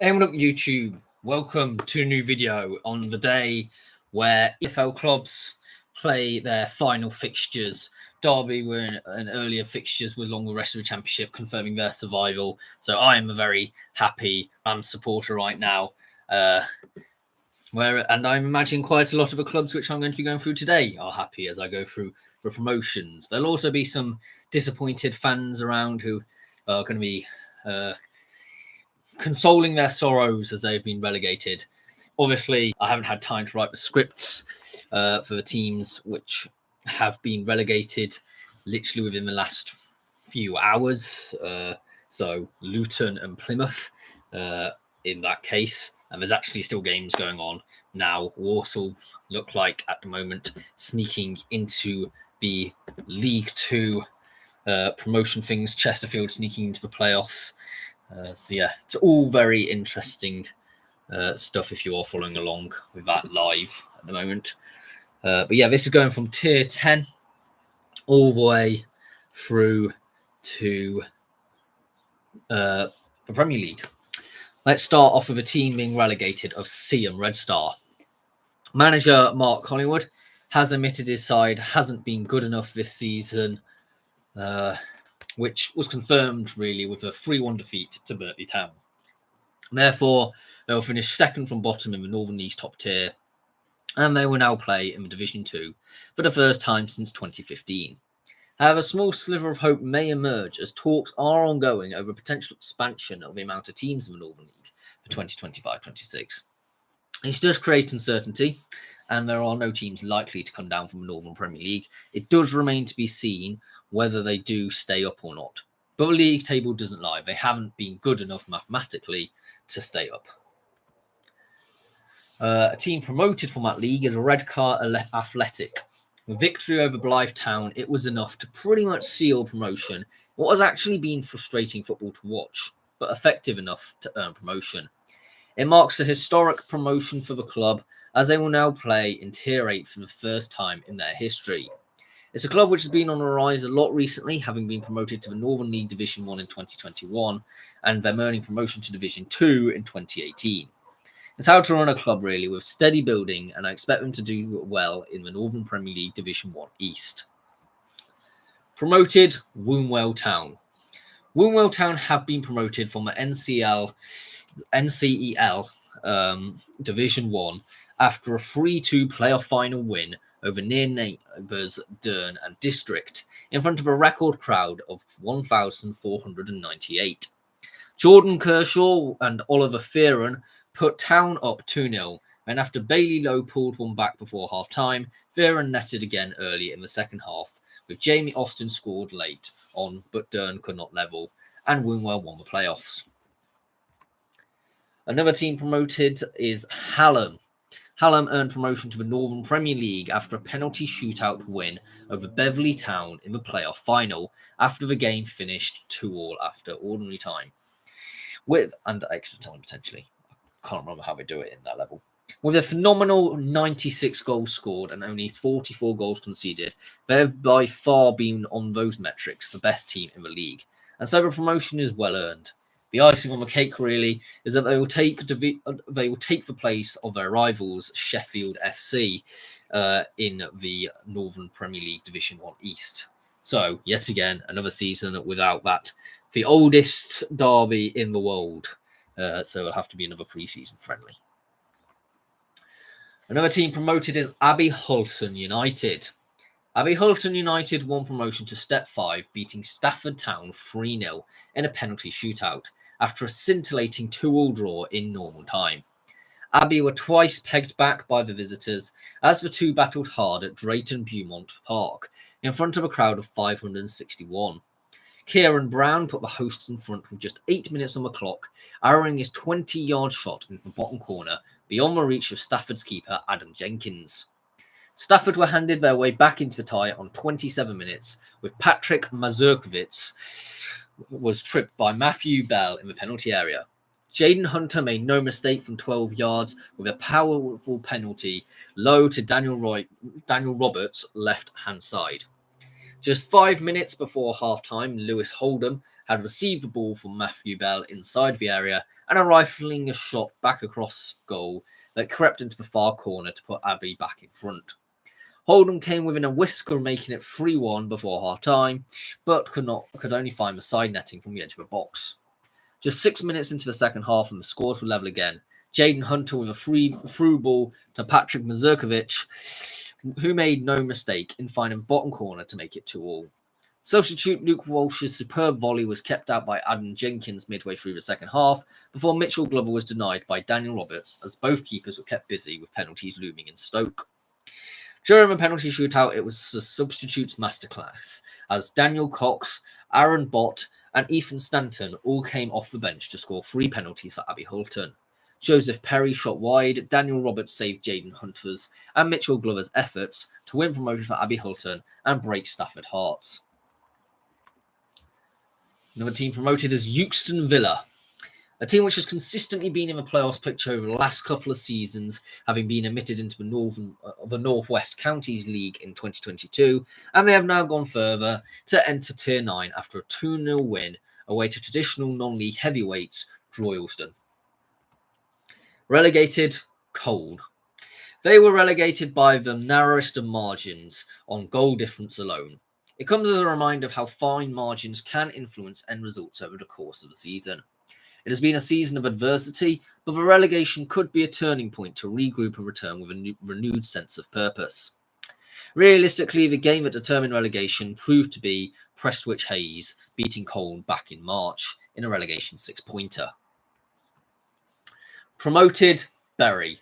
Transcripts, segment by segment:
Hey, what up, YouTube? Welcome to a new video on the day where EFL clubs play their final fixtures. Derby were in earlier fixtures with along the rest of the championship, confirming their survival. So I am a very happy Rams supporter right now. And I'm imagining quite a lot of the clubs which I'm going to be going through today are happy as I go through the promotions. There'll also be some disappointed fans around who are going to be consoling their sorrows as they've been relegated. Obviously, I haven't had time to write the scripts for the teams which have been relegated literally within the last few hours. So Luton and Plymouth in that case. And there's actually still games going on now. Walsall look like at the moment sneaking into the League Two promotion things. Chesterfield sneaking into the playoffs. So yeah, it's all very interesting stuff if you are following along with that live at the moment. But yeah, this is going from tier 10 all the way through to the Premier League. Let's start off with a team being relegated of Seaham Red Star. Manager Mark Collingwood has admitted his side hasn't been good enough this season, which was confirmed really with a 3-1 defeat to Berkeley Town. Therefore, they will finish second from bottom in the Northern League's top tier, and they will now play in Division 2 for the first time since 2015. However, a small sliver of hope may emerge as talks are ongoing over potential expansion of the amount of teams in the Northern League for 2025-26. This does create uncertainty, and there are no teams likely to come down from the Northern Premier League. It does remain to be seen whether they do stay up or not. But the league table doesn't lie. They haven't been good enough mathematically to stay up. A team promoted from that league is Redcar Athletic. With victory over Blythe Town, it was enough to pretty much seal promotion. What has actually been frustrating football to watch, but effective enough to earn promotion. It marks a historic promotion for the club, as they will now play in Tier 8 for the first time in their history. It's a club which has been on the rise a lot recently, having been promoted to the Northern League Division 1 in 2021, and them earning promotion to Division 2 in 2018. It's how to run a club, really, with steady building, and I expect them to do well in the Northern Premier League Division 1 East. Promoted, Wombwell Town. Wombwell Town have been promoted from the NCEL Division 1 after a 3-2 playoff final win over near neighbours Dearn and District in front of a record crowd of 1,498. Jordan Kershaw and Oliver Fearon put Town up 2-0, and after Bailey Lowe pulled one back before half-time, Fearon netted again early in the second half, with Jamie Austin scored late on, but Dearn could not level, and Wombwell won the playoffs. Another team promoted is Hallam. Hallam earned promotion to the Northern Premier League after a penalty shootout win over Beverley Town in the playoff final after the game finished 2-2 after ordinary time. And extra time potentially. I can't remember how they do it in that level. With a phenomenal 96 goals scored and only 44 goals conceded, they have by far been on those metrics the best team in the league, and so the promotion is well earned. The icing on the cake really is that they will take the place of their rivals Sheffield FC in the Northern Premier League Division 1 East. So, yes, again, another season without that, the oldest derby in the world. So it'll have to be another pre-season friendly. Another team promoted is Abbey Hulton United. Abbey Hulton United won promotion to Step 5, beating Stafford Town 3-0 in a penalty shootout after a scintillating 2-2 draw in normal time. Abbey were twice pegged back by the visitors as the two battled hard at Drayton Beaumont Park in front of a crowd of 561. Kieran Brown put the hosts in front with just 8 minutes on the clock, arrowing his 20-yard shot into the bottom corner beyond the reach of Stafford's keeper Adam Jenkins. Stafford were handed their way back into the tie on 27 minutes, with Patrick Mazurkiewicz was tripped by Matthew Bell in the penalty area. Jaden Hunter made no mistake from 12 yards with a powerful penalty low to Daniel Roberts' left-hand side. Just 5 minutes before half-time, Lewis Holdham had received the ball from Matthew Bell inside the area and a rifling a shot back across goal that crept into the far corner to put Abbey back in front. Holdham came within a whisker of making it 3-1 before half-time, but could only find the side netting from the edge of the box. Just 6 minutes into the second half and the scores were level again. Jaden Hunter with a through ball to Patrick Mazurkovic, who made no mistake in finding the bottom corner to make it 2-2. Substitute Luke Walsh's superb volley was kept out by Adam Jenkins midway through the second half, before Mitchell Glover was denied by Daniel Roberts, as both keepers were kept busy with penalties looming in Stoke. During the penalty shootout, it was the substitutes' masterclass, as Daniel Cox, Aaron Bott, and Ethan Stanton all came off the bench to score 3 penalties for Abbey Hulton. Joseph Perry shot wide, Daniel Roberts saved Jaden Hunter's and Mitchell Glover's efforts to win promotion for Abbey Hulton and break Stafford Hearts. Another team promoted is Euxton Villa, a team which has consistently been in the playoffs picture over the last couple of seasons, having been admitted into the Northwest Counties League in 2022, and they have now gone further to enter Tier 9 after a 2-0 win away to traditional non-league heavyweights Droylsden. Relegated, Cold. They were relegated by the narrowest of margins on goal difference alone. It comes as a reminder of how fine margins can influence end results over the course of the season. It has been a season of adversity, but the relegation could be a turning point to regroup and return with a renewed sense of purpose. Realistically, the game that determined relegation proved to be Prestwich Hayes beating Colne back in March in a relegation 6-pointer. Promoted, Bury.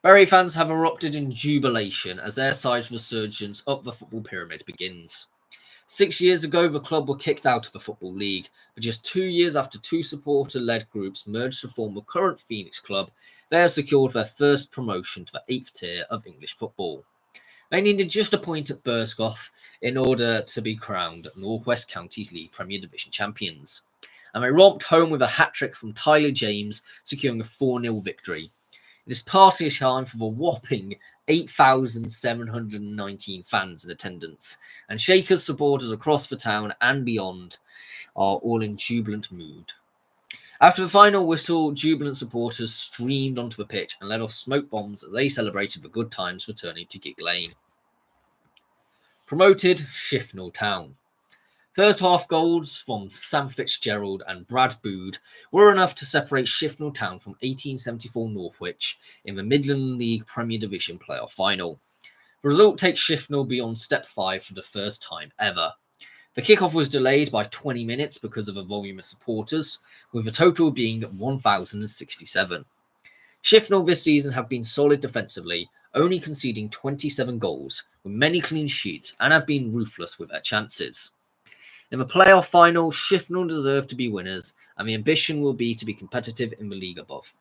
Bury fans have erupted in jubilation as their side's resurgence up the football pyramid begins. 6 years ago, the club were kicked out of the Football League, but just 2 years after 2 supporter-led groups merged to form the current Phoenix club, they have secured their first promotion to the 8th tier of English football. They needed just a point at Burscough in order to be crowned Northwest Counties League Premier Division champions, and they romped home with a hat-trick from Tyler James, securing a 4-0 victory. It is party time for the whopping 8,719 fans in attendance, and Shakers supporters across the town and beyond are all in jubilant mood. After the final whistle, jubilant supporters streamed onto the pitch and let off smoke bombs as they celebrated the good times returning to Gig Lane. Promoted, Shifnal Town. First half goals from Sam Fitzgerald and Brad Bood were enough to separate Shifnal Town from 1874 Northwich in the Midland League Premier Division playoff final. The result takes Shifnal beyond step 5 for the first time ever. The kickoff was delayed by 20 minutes because of a volume of supporters, with the total being 1,067. Shifnal this season have been solid defensively, only conceding 27 goals, with many clean sheets, and have been ruthless with their chances. In the playoff final, Shifnal deserve to be winners, and the ambition will be to be competitive in the league above.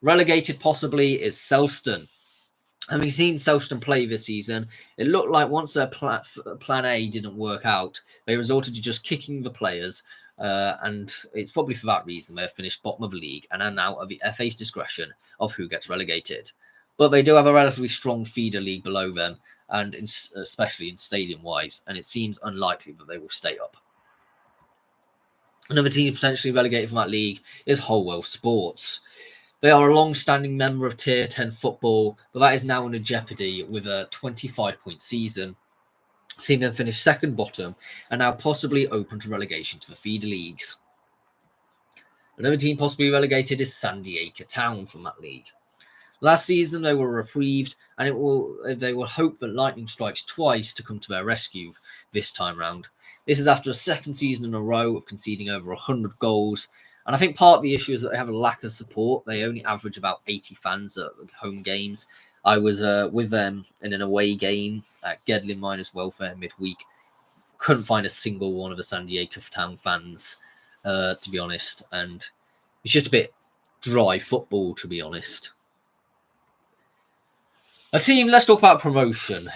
Relegated possibly is Selston. Having seen Selston play this season, it looked like once their plan A didn't work out, they resorted to just kicking the players, and it's probably for that reason they've finished bottom of the league and are now at the FA's discretion of who gets relegated. But they do have a relatively strong feeder league below them, and especially in stadium-wise, and it seems unlikely that they will stay up. Another team potentially relegated from that league is Holwell Sports. They are a long-standing member of Tier 10 football, but that is now under jeopardy with a 25-point season, seeing them finish second bottom and now possibly open to relegation to the feeder leagues. Another team possibly relegated is Sandy Acre Town from that league. Last season, they were reprieved, and they will hope that lightning strikes twice to come to their rescue this time round. This is after a second season in a row of conceding over 100 goals, and I think part of the issue is that they have a lack of support. They only average about 80 fans at home games. I was with them in an away game at Gedlin Miners Welfare midweek. Couldn't find a single one of the Sandy Acre Town fans, to be honest, and it's just a bit dry football, to be honest. A team, let's talk about promotion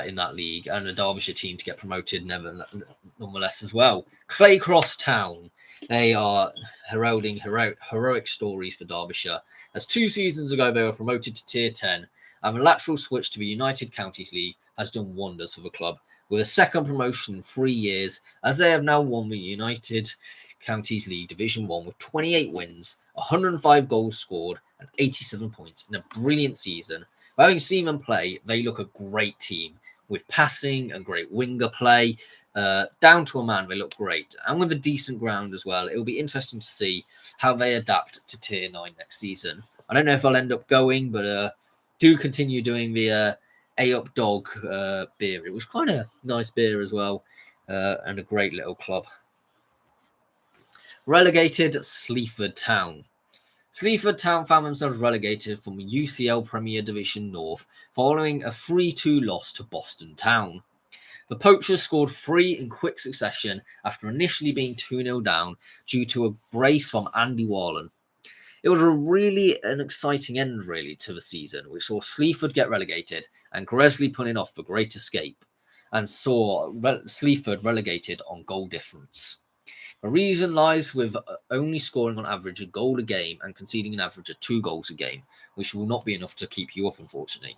in that league, and a Derbyshire team to get promoted nonetheless as well. Claycross Town. They are heralding heroic stories for Derbyshire, as 2 seasons ago they were promoted to Tier 10, and the lateral switch to the United Counties League has done wonders for the club, with a second promotion in 3 years, as they have now won the United Counties League Division 1 with 28 wins, 105 goals scored, and 87 points in a brilliant season. But having seen them play, they look a great team with passing and great winger play. Down to a man, they look great. And with a decent ground as well, it will be interesting to see how they adapt to Tier 9 next season. I don't know if I'll end up going, but do continue doing the A-Up Dog beer. It was quite a nice beer as well, and a great little club. Relegated Sleaford Town. Sleaford Town found themselves relegated from the UCL Premier Division North following a 3-2 loss to Boston Town. The Poachers scored 3 in quick succession after initially being 2-0 down due to a brace from Andy Warren. It was an exciting end, really, to the season, which saw Sleaford get relegated and Gresley pulling off the great escape, and saw Sleaford relegated on goal difference. The reason lies with only scoring on average a goal a game and conceding an average of 2 goals a game, which will not be enough to keep you up, unfortunately.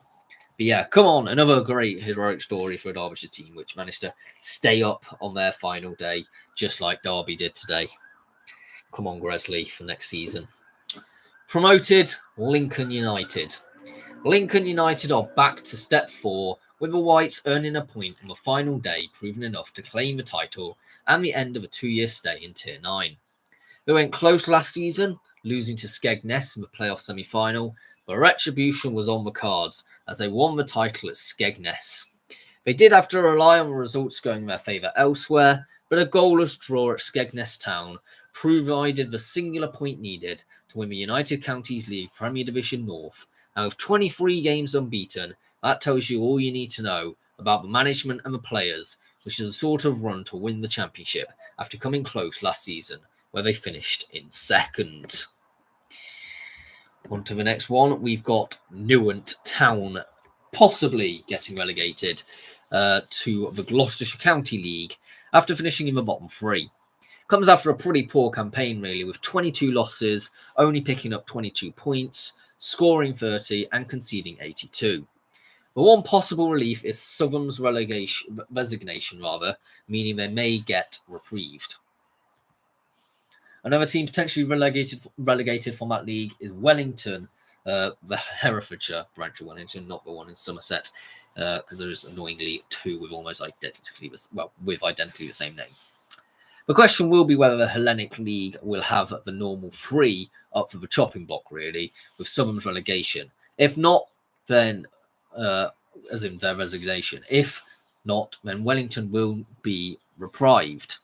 But yeah, come on, another great heroic story for a Derbyshire team, which managed to stay up on their final day, just like Derby did today. Come on, Gresley, for next season. Promoted, Lincoln United. Lincoln United are back to step 4, with the Whites earning a point on the final day, proving enough to claim the title and the end of a 2-year stay in Tier 9. They went close last season, losing to Skegness in the playoff semi-final, but retribution was on the cards as they won the title at Skegness. They did have to rely on the results going in their favour elsewhere, but a goalless draw at Skegness Town provided the singular point needed to win the United Counties League Premier Division North. And with 23 games unbeaten, that tells you all you need to know about the management and the players, which is a sort of run to win the championship after coming close last season, where they finished in second. On to the next one, we've got Newent Town possibly getting relegated to the Gloucestershire County League after finishing in the bottom 3. Comes after a pretty poor campaign, really, with 22 losses, only picking up 22 points, scoring 30 and conceding 82. The one possible relief is Southern's resignation, meaning they may get reprieved. Another team potentially relegated from that league is Wellington, the Herefordshire branch of Wellington, not the one in Somerset, because there is annoyingly 2 with almost identically the same name. The question will be whether the Hellenic League will have the normal 3 up for the chopping block, really, with Southern's relegation. If not, then, as in their resignation. If not, then Wellington will be reprieved.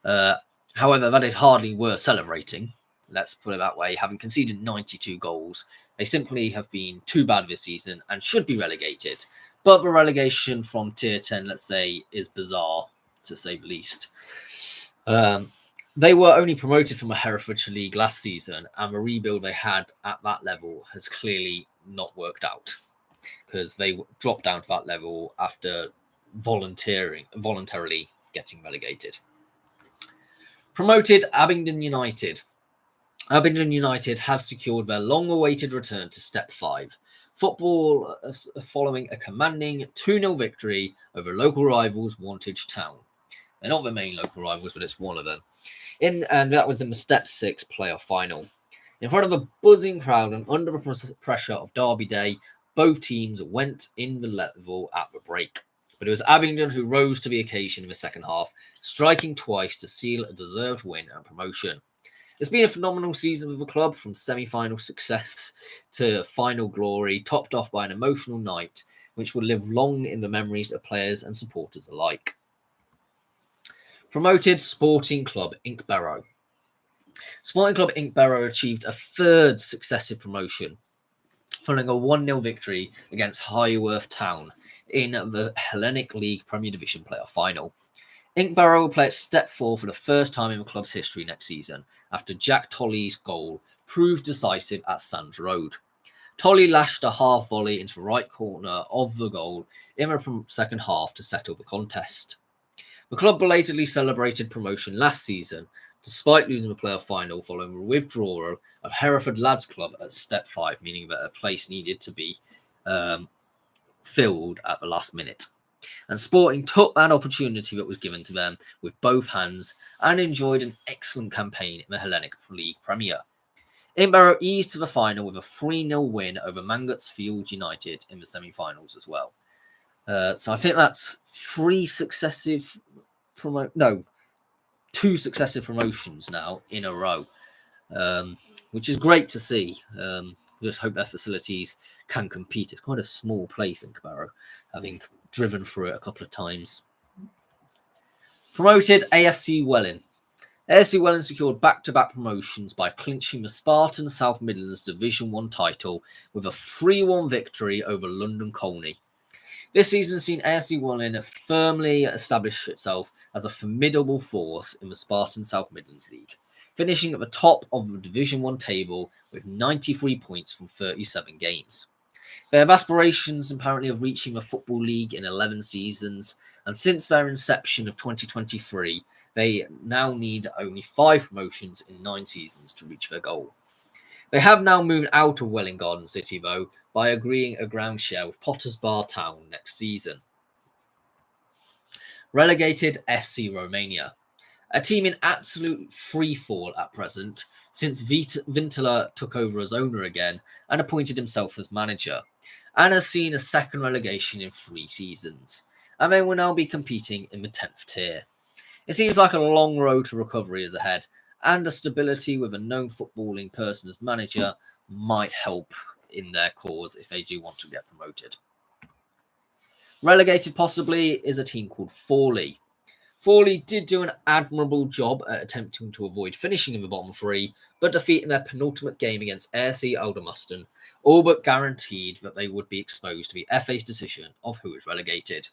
However, that is hardly worth celebrating. Let's put it that way. Having conceded 92 goals, they simply have been too bad this season and should be relegated. But the relegation from Tier 10, let's say, is bizarre, to say the least. They were only promoted from a Herefordshire League last season, and the rebuild they had at that level has clearly not worked out, because they dropped down to that level after voluntarily getting relegated. Promoted Abingdon United. Abingdon United have secured their long-awaited return to Step 5. Football following a commanding 2-0 victory over local rivals Wantage Town. They're not the main local rivals, but it's one of them. And that was in the Step 6 playoff final. In front of a buzzing crowd and under the pressure of Derby Day, both teams went in the level at the break. But it was Abingdon who rose to the occasion in the second half, striking twice to seal a deserved win and promotion. It's been a phenomenal season with the club, from semi-final success to final glory, topped off by an emotional night, which will live long in the memories of players and supporters alike. Promoted Sporting Club Inkbarrow. Sporting Club Inkbarrow achieved a 3rd successive promotion, following a 1-0 victory against Highworth Town in the Hellenic League Premier Division playoff final. Inkbarrow will play at Step 4 for the first time in the club's history next season, after Jack Tolley's goal proved decisive at Sands Road. Tolley lashed a half volley into the right corner of the goal in the second half to settle the contest. The club belatedly celebrated promotion last season, despite losing the playoff final following the withdrawal of Hereford Lads Club at Step 5, meaning that a place needed to be filled at the last minute. And Sporting took that opportunity that was given to them with both hands and enjoyed an excellent campaign in the Hellenic League Premier. Edinburgh eased to the final with a 3-0 win over Mangotsfield United in the semi-finals as well. So I think that's two successive promotions now in a row, which is great to see. Just hope their facilities can compete. It's quite a small place in Cabarro, having driven through it a couple of times. Promoted AFC Welling. AFC Welling secured back-to-back promotions by clinching the Spartan South Midlands Division 1 title with a 3-1 victory over London Colney. This season has seen AFC Welling firmly establish itself as a formidable force in the Spartan South Midlands League, finishing at the top of the Division 1 table with 93 points from 37 games. They have aspirations apparently of reaching the Football League in 11 seasons, and since their inception of 2023, they now need only 5 promotions in 9 seasons to reach their goal. They have now moved out of Welling Garden City, though, by agreeing a ground share with Potters Bar Town next season. Relegated FC Romania. A team in absolute freefall at present, since Vintila took over as owner again and appointed himself as manager, and has seen a second relegation in 3 seasons, and they will now be competing in the 10th tier. It seems like a long road to recovery is ahead, and a stability with a known footballing person as manager might help in their cause if they do want to get promoted. Relegated possibly is a team called Fawley. Fawley did do an admirable job at attempting to avoid finishing in the bottom 3, but defeating their penultimate game against AFC Aldermaston, all but guaranteed that they would be exposed to the FA's decision of who is relegated.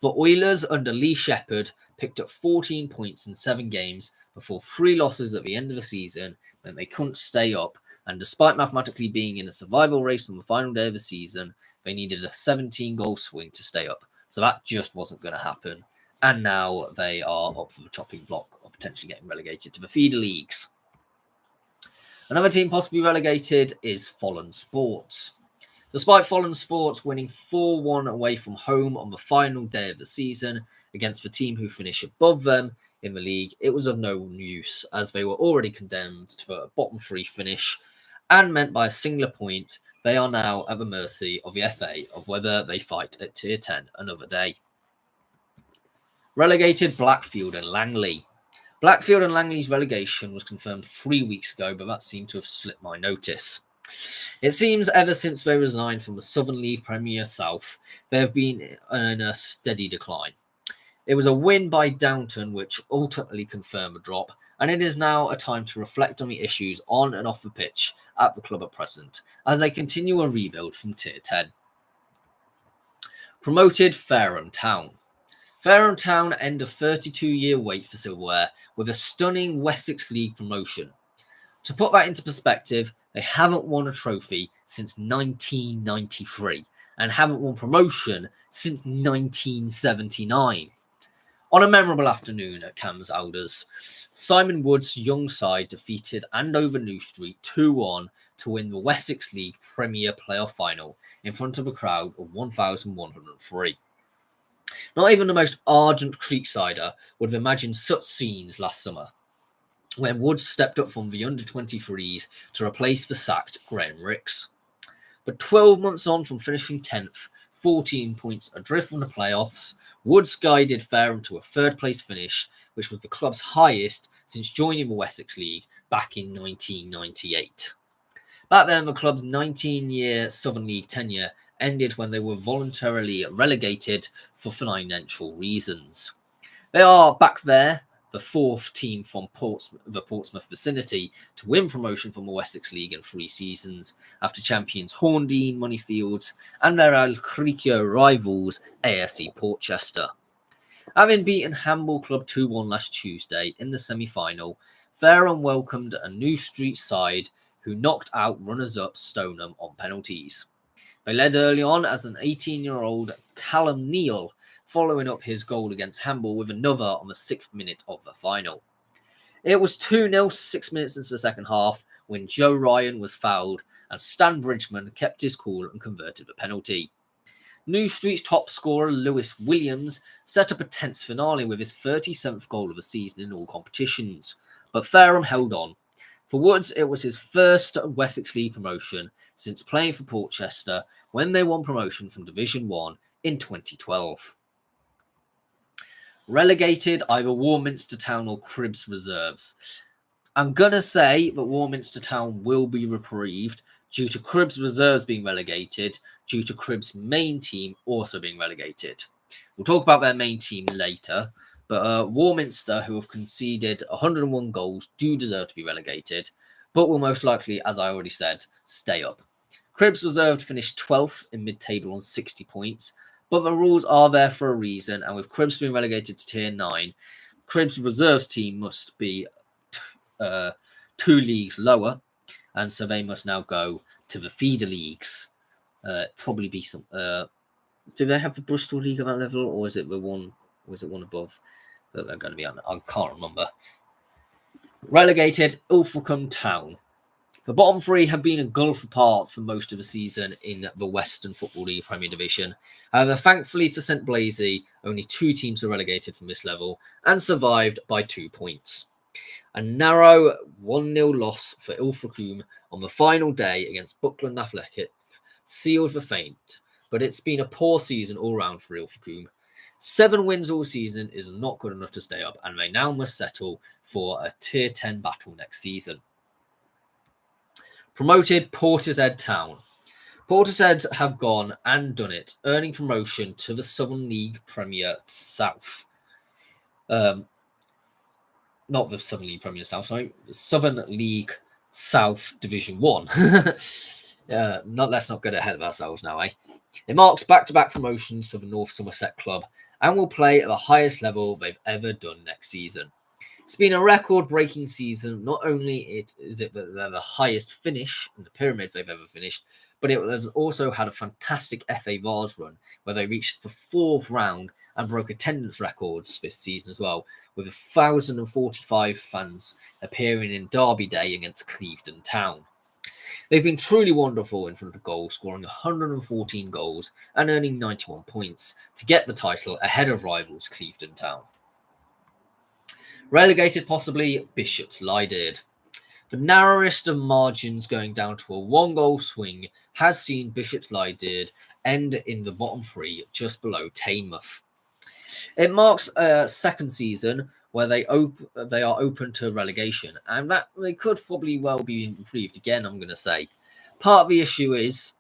The Oilers under Lee Shepherd picked up 14 points in 7 games before 3 losses at the end of the season meant they couldn't stay up, and despite mathematically being in a survival race on the final day of the season, they needed a 17-goal swing to stay up. So that just wasn't going to happen. And now they are up for the chopping block of potentially getting relegated to the feeder leagues. Another team possibly relegated is Follen Sports. Despite Follen Sports winning 4-1 away from home on the final day of the season against the team who finish above them in the league, it was of no use as they were already condemned to a bottom 3 finish and meant by a singular point they are now at the mercy of the FA of whether they fight at Tier 10 another day. Relegated Blackfield and Langley. Blackfield and Langley's relegation was confirmed 3 weeks ago, but that seemed to have slipped my notice. It seems ever since they resigned from the Southern League Premier South, they have been in a steady decline. It was a win by Downton which ultimately confirmed the drop, and it is now a time to reflect on the issues on and off the pitch at the club at present, as they continue a rebuild from Tier 10. Promoted Fareham Town. Fareham Town end a 32-year wait for silverware with a stunning Wessex League promotion. To put that into perspective, they haven't won a trophy since 1993 and haven't won promotion since 1979. On a memorable afternoon at Cams Alders, Simon Wood's young side defeated Andover New Street 2-1 to win the Wessex League Premier Playoff Final in front of a crowd of 1,103. Not even the most ardent Creeksider would have imagined such scenes last summer, when Woods stepped up from the under-23s to replace the sacked Graham Ricks. But 12 months on from finishing 10th, 14 points adrift from the playoffs, Woods guided Fareham to a third-place finish, which was the club's highest since joining the Wessex League back in 1998. Back then, the club's 19-year Southern League tenure ended when they were voluntarily relegated for financial reasons. They are back there, the 4th team from the Portsmouth vicinity to win promotion from the Wessex League in 3 seasons, after champions Horndean, Moneyfields, and their El Cricchio rivals AFC Portchester. Having beaten Handball Club 2-1 last Tuesday in the semi-final, Fareham welcomed a New Street side who knocked out runners-up Stoneham on penalties. They led early on as an 18-year-old Callum Neal, following up his goal against Handball with another on the 6th minute of the final. It was 2-0 6 minutes into the second half when Joe Ryan was fouled and Stan Bridgman kept his cool and converted a penalty. New Street's top scorer Lewis Williams set up a tense finale with his 37th goal of the season in all competitions, but Fareham held on. For Woods, it was his first Wessex League promotion since playing for Portchester when they won promotion from Division 1 in 2012. Relegated, either Warminster Town or Cribbs Reserves. I'm going to say that Warminster Town will be reprieved due to Cribbs Reserves being relegated, due to Cribbs' main team also being relegated. We'll talk about their main team later, but Warminster, who have conceded 101 goals, do deserve to be relegated, but will most likely, as I already said, stay up. Cribbs Reserves finished 12th in mid-table on 60 points, but the rules are there for a reason, and with Cribbs being relegated to Tier 9, Cribbs Reserves team must be 2 leagues lower, and so they must now go to the feeder leagues. Probably be some. Do they have the Bristol League at that level, or is it the one? Or is it one above that they're going to be on? I can't remember. Relegated, Ilfracombe Town. The bottom 3 have been a gulf apart for most of the season in the Western Football League Premier Division. However, thankfully for St Blaise, only 2 teams are relegated from this level and survived by 2 points. A narrow 1-0 loss for Ilfracombe on the final day against Buckland Athletic sealed the fate, but it's been a poor season all round for Ilfracombe. 7 wins all season is not good enough to stay up, and they now must settle for a Tier 10 battle next season. Promoted Portishead Town. Portishead have gone and done it, earning promotion to the Southern League Premier South. Not the Southern League Premier South, sorry. The Southern League South Division 1. Let's not get ahead of ourselves now, eh? It marks back-to-back promotions for the North Somerset club and will play at the highest level they've ever done next season. It's been a record-breaking season. Not only is it that they're the highest finish in the pyramid they've ever finished, but it has also had a fantastic FA Vars run where they reached the 4th round and broke attendance records this season as well, with 1,045 fans appearing in Derby Day against Clevedon Town. They've been truly wonderful in front of goal, scoring 114 goals and earning 91 points to get the title ahead of rivals Clevedon Town. Relegated possibly, Bishop's Lydeard. The narrowest of margins going down to a 1-goal swing has seen Bishop's Lydeard end in the bottom 3 just below Teignmouth. It marks a second season where they are open to relegation, and that they could probably well be improved again, I'm going to say. Part of the issue is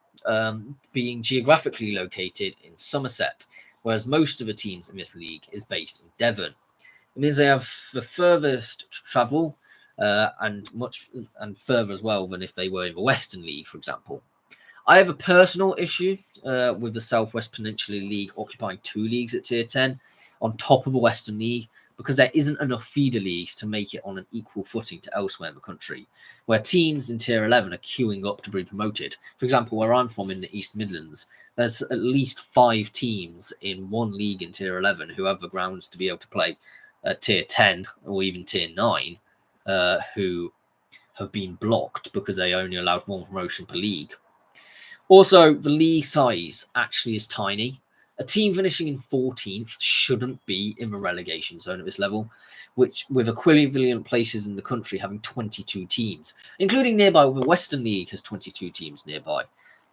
being geographically located in Somerset, whereas most of the teams in this league is based in Devon. It means they have the furthest to travel and further as well than if they were in the Western League, for example. I have a personal issue with the Southwest Peninsula League occupying 2 leagues at Tier 10 on top of the Western League, because there isn't enough feeder leagues to make it on an equal footing to elsewhere in the country, where teams in Tier 11 are queuing up to be promoted. For example, where I'm from in the East Midlands, there's at least 5 teams in one league in Tier 11 who have the grounds to be able to play at Tier 10 or even Tier 9 who have been blocked because they only allowed 1 promotion per league. Also, the league size actually is tiny. A team finishing in 14th shouldn't be in the relegation zone at this level, which with equivalent places in the country having 22 teams, including nearby, the Western League has 22 teams nearby.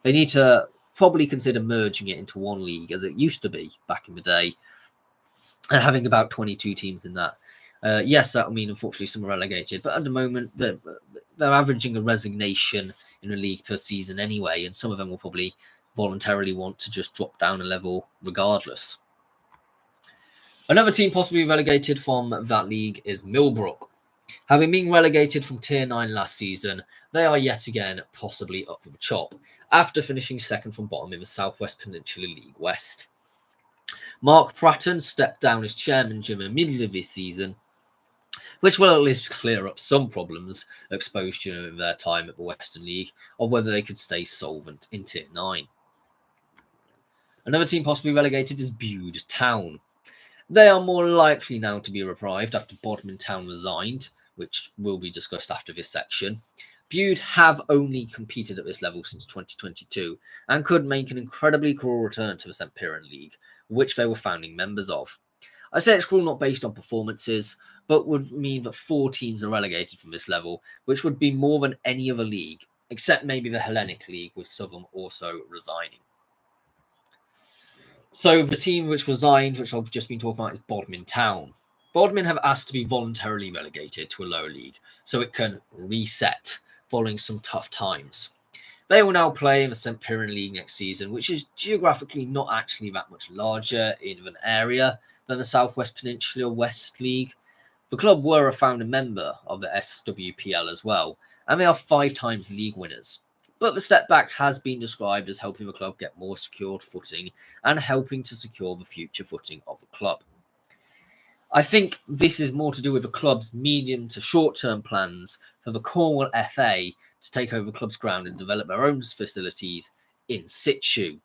They need to probably consider merging it into one league as it used to be back in the day, and having about 22 teams in that. Yes, that will mean, unfortunately, some are relegated, but at the moment, they're averaging a resignation in a league per season anyway, and some of them will probably voluntarily want to just drop down a level regardless. Another team possibly relegated from that league is Millbrook. Having been relegated from Tier 9 last season, they are yet again possibly up for the chop, after finishing second from bottom in the Southwest Peninsula League West. Mark Pratton stepped down as chairman during the middle of this season, which will at least clear up some problems exposed during their time at the Western League, or whether they could stay solvent in Tier 9. Another team possibly relegated is Bude Town. They are more likely now to be reprieved after Bodmin Town resigned, which will be discussed after this section. Bude have only competed at this level since 2022 and could make an incredibly cruel return to the St. Piran League, which they were founding members of. I say it's cruel not based on performances, but would mean that 4 teams are relegated from this level, which would be more than any other league, except maybe the Hellenic League, with Southern also resigning. So the team which resigned, which I've just been talking about, is Bodmin Town. Bodmin have asked to be voluntarily relegated to a lower league so it can reset following some tough times. They will now play in the St. Piran League next season, which is geographically not actually that much larger in an area than the Southwest Peninsula West League. The club were a founding member of the SWPL as well, and they are 5 times league winners. But the step back has been described as helping the club get more secured footing and helping to secure the future footing of the club. I think this is more to do with the club's medium to short-term plans for the Cornwall FA to take over the club's ground and develop their own facilities in situ.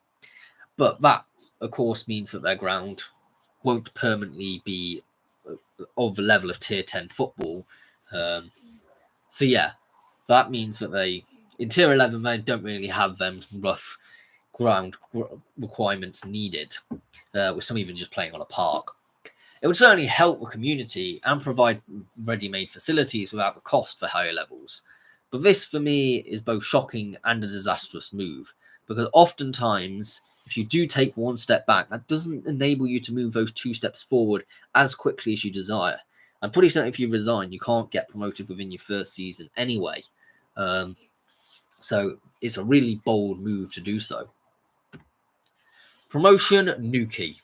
But that, of course, means that their ground won't permanently be of the level of Tier 10 football. So, yeah, that means that in Tier 11, they don't really have them rough ground requirements needed, with some even just playing on a park. It would certainly help the community and provide ready-made facilities without the cost for higher levels. But this, for me, is both shocking and a disastrous move, because oftentimes, if you do take one step back, that doesn't enable you to move those 2 steps forward as quickly as you desire. I'm pretty certain if you resign, you can't get promoted within your first season anyway. So it's a really bold move to do so. Promotion, Newquay.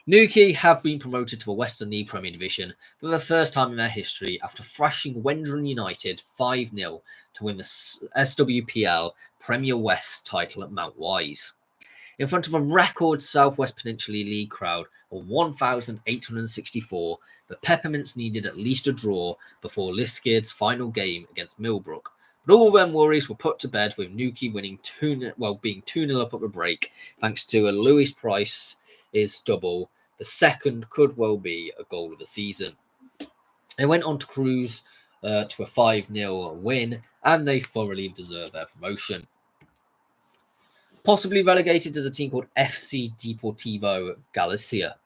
Newquay have been promoted to the Western League Premier Division for the first time in their history after thrashing Wendron United 5-0 to win the SWPL Premier West title at Mount Wise. In front of a record Southwest Peninsula League crowd of 1,864, the Peppermints needed at least a draw before Liskeard's final game against Millbrook. But all their worries were put to bed with Newquay winning being 2-0 up at the break, thanks to a Lewis Price's double. The second could well be a goal of the season. They went on to cruise to a 5-0 win, and they thoroughly deserve their promotion. Possibly relegated is a team called FC Deportivo Galicia.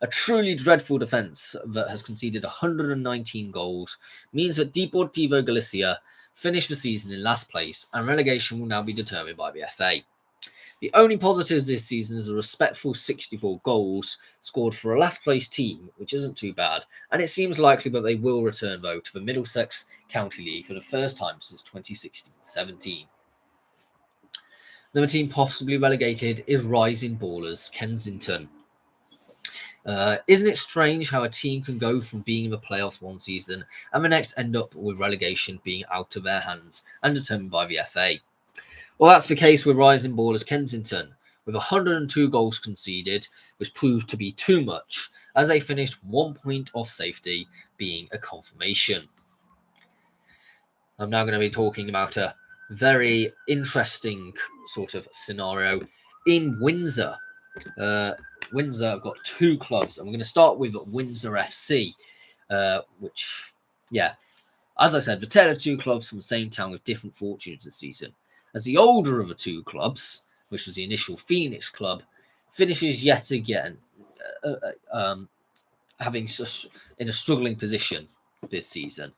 A truly dreadful defence that has conceded 119 goals means that Deportivo Galicia finished the season in last place, and relegation will now be determined by the FA. The only positives this season is a respectful 64 goals scored for a last-place team, which isn't too bad, and it seems likely that they will return, though, to the Middlesex County League for the first time since 2016-17. Another team possibly relegated is Rising Ballers Kensington. Isn't it strange how a team can go from being in the playoffs one season and the next end up with relegation being out of their hands and determined by the FA? Well, that's the case with Rising Ballers Kensington, with 102 goals conceded, which proved to be too much, as they finished 1 point off safety, being a confirmation. I'm now going to be talking about a very interesting sort of scenario in Windsor. Windsor have got 2 clubs, and we're going to start with Windsor FC, which, as I said, the tale of 2 clubs from the same town with different fortunes this season. As the older of the 2 clubs, which was the initial Phoenix club, finishes yet again having in a struggling position this season.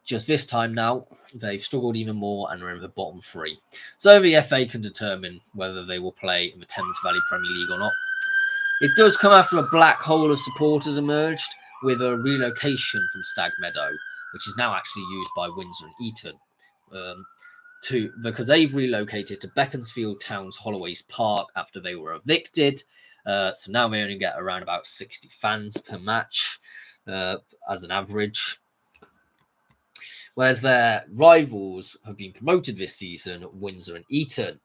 Just this time now, they've struggled even more and are in the bottom 3. So the FA can determine whether they will play in the Thames Valley Premier League or not. It does come after a black hole of supporters emerged with a relocation from Stag Meadow, which is now actually used by Windsor and Eton, because they've relocated to Beaconsfield Town's Holloway's Park after they were evicted. So now they only get around about 60 fans per match as an average. Whereas their rivals have been promoted this season, Windsor and Eton,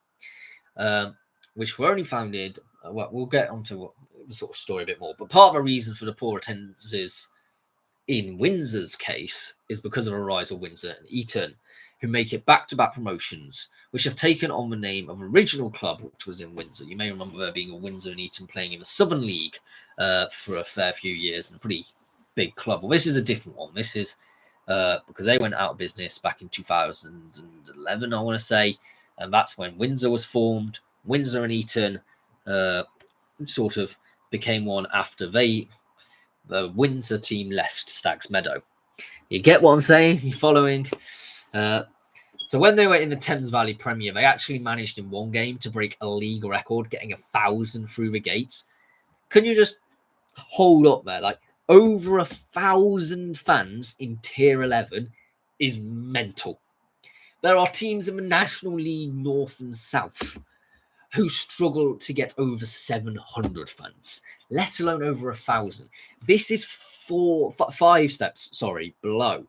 which were only founded, we'll get onto the sort of story a bit more, but part of the reason for the poor attendances in Windsor's case is because of the rise of Windsor and Eton, who make it back-to-back promotions, which have taken on the name of original club, which was in Windsor. You may remember there being a Windsor and Eton playing in the Southern League for a fair few years, and a pretty big club. Well, this is a different one. This is because they went out of business back in 2011, I want to say, and that's when Windsor was formed. Windsor and Eton sort of became one after the Windsor team left Stags Meadow. You get what I'm saying? You following? So when they were in the Thames Valley Premier, they actually managed in one game to break a league record, getting 1,000 through the gates. Can you just hold up there? Like, over 1,000 fans in Tier 11 is mental. There are teams in the National League North and South who struggle to get over 700 fans, let alone over 1,000. This is 5 steps below.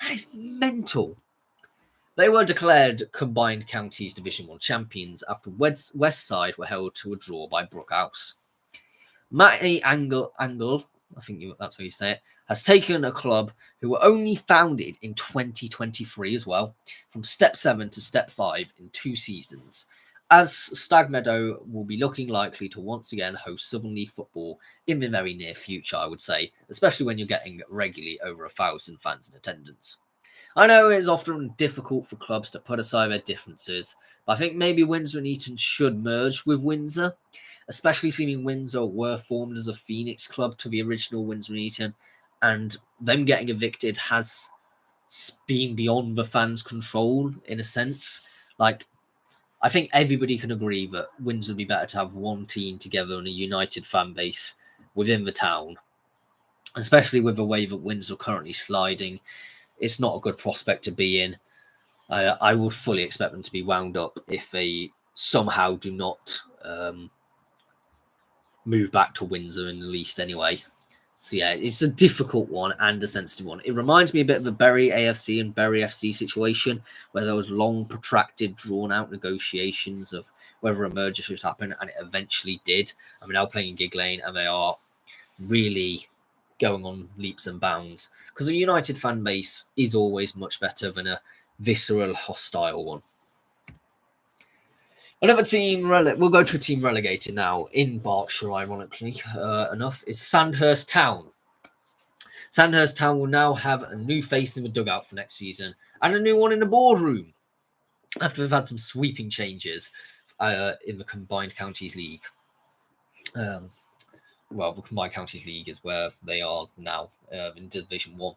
That is mental. They were declared Combined Counties Division 1 champions after West Side were held to a draw by Brookhouse. Matty Angle, I think that's how you say it, has taken a club who were only founded in 2023 as well, from Step 7 to Step 5 in 2 seasons, as Stag Meadow will be looking likely to once again host Southern League football in the very near future, I would say, especially when you're getting regularly over 1,000 fans in attendance. I know it is often difficult for clubs to put aside their differences, but I think maybe Windsor and Eton should merge with Windsor, especially seeing Windsor were formed as a Phoenix club to the original Windsor and Eton, and them getting evicted has been beyond the fans' control in a sense. Like, I think everybody can agree that Windsor would be better to have one team together and a united fan base within the town, especially with the way that Windsor are currently sliding. It's not a good prospect to be in. I would fully expect them to be wound up if they somehow do not move back to Windsor in the least anyway. So yeah, it's a difficult one and a sensitive one. It reminds me a bit of the Bury AFC and Bury FC situation, where there was long, protracted, drawn-out negotiations of whether a merger should happen, and it eventually did. I mean, they're playing in Gig Lane, and they are really going on leaps and bounds, because a united fan base is always much better than a visceral, hostile one. Another team, we'll go to a team relegated now in Berkshire, ironically enough, is Sandhurst Town. Sandhurst Town will now have a new face in the dugout for next season and a new one in the boardroom after they've had some sweeping changes in the Combined Counties League. Well, the Combined Counties League is where they are now in Division 1,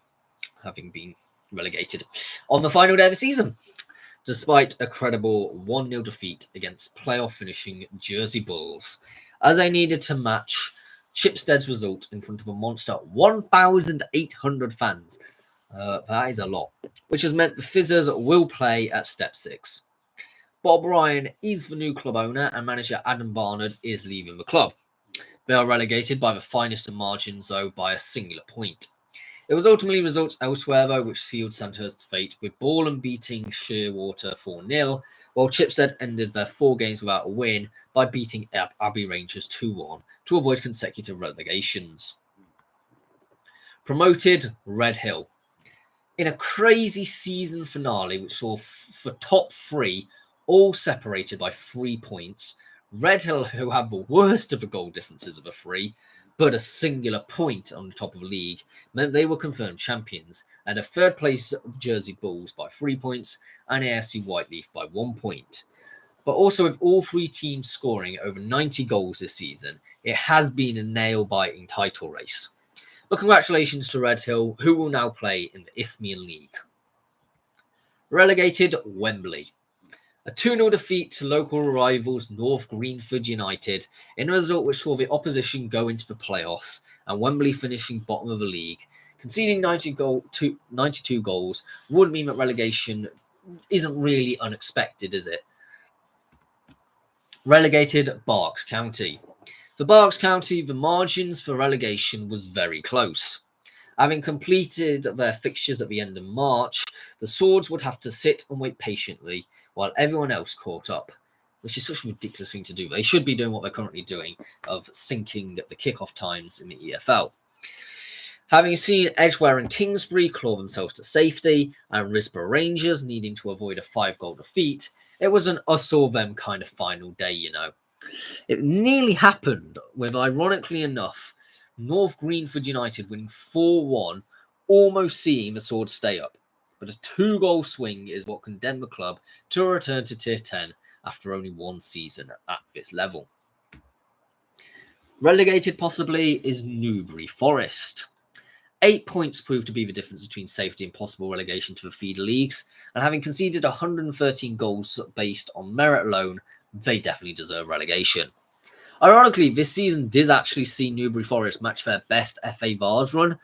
having been relegated on the final day of the season, despite a credible 1-0 defeat against playoff finishing Jersey Bulls, as they needed to match Chipstead's result in front of a monster 1,800 fans. That is a lot, which has meant the Fizzers will play at Step 6. Bob Ryan is the new club owner, and manager Adam Barnard is leaving the club. They are relegated by the finest of margins, though, by a singular point. It was ultimately results elsewhere, though, which sealed Sandhurst's fate, with Boreham beating Shearwater 4-0, while Chipstead ended their 4 games without a win by beating Abbey Rangers 2-1 to avoid consecutive relegations. Promoted Red Hill. In a crazy season finale, which saw the top 3 all separated by 3 points, Red Hill, who have the worst of the goal differences of the 3, but a singular point on the top of the league, meant they were confirmed champions, and a third place Jersey Bulls by 3 points and AFC Whiteleaf by 1 point. But also, with all 3 teams scoring over 90 goals this season, it has been a nail-biting title race. But congratulations to Red Hill, who will now play in the Isthmian League. Relegated Wembley. A 2-0 defeat to local rivals North Greenford United in a result which saw the opposition go into the playoffs and Wembley finishing bottom of the league. Conceding 92 goals would mean that relegation isn't really unexpected, is it? Relegated Berks County. For Berks County, the margins for relegation was very close. Having completed their fixtures at the end of March, the Swords would have to sit and wait patiently while everyone else caught up, which is such a ridiculous thing to do. They should be doing what they're currently doing, of syncing the kickoff times in the EFL. Having seen Edgware and Kingsbury claw themselves to safety, and Risborough Rangers needing to avoid a 5-goal defeat, it was an us or them kind of final day, you know. It nearly happened with, ironically enough, North Greenford United winning 4-1 almost seeing the sword stay up, but a 2-goal swing is what condemned the club to a return to Tier 10 after only one season at this level. Relegated possibly is Newbury Forest. 8 points proved to be the difference between safety and possible relegation to the feeder leagues, and having conceded 113 goals based on merit alone, they definitely deserve relegation. Ironically, this season did actually see Newbury Forest match their best FA Vars run,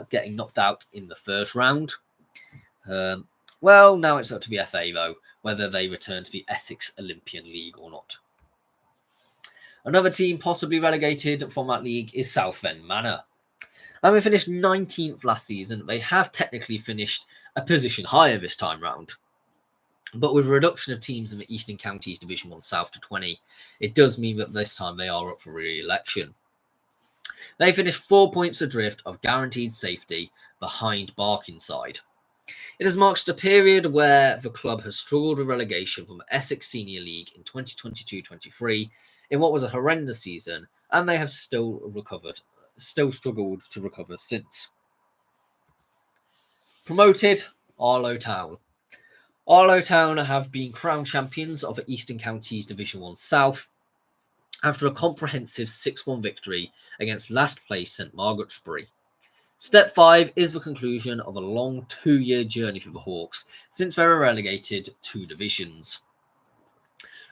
getting knocked out in the first round. Well, now it's up to the FA, though, whether they return to the Essex Olympian League or not. Another team possibly relegated from that league is Southend Manor. Having finished 19th last season, they have technically finished a position higher this time round. But with a reduction of teams in the Eastern Counties Division 1 South to 20, it does mean that this time they are up for re-election. They finished 4 points adrift of guaranteed safety behind Barkingside. It has marked a period where the club has struggled with relegation from the Essex Senior League in 2022-23 in what was a horrendous season, and they have still struggled to recover since. Promoted, Arlo Town. Arlo Town have been crowned champions of the Eastern Counties Division 1 South after a comprehensive 6-1 victory against last place St Margaret's-Bury. Step 5 is the conclusion of a long 2-year journey for the Hawks since they were relegated 2 divisions.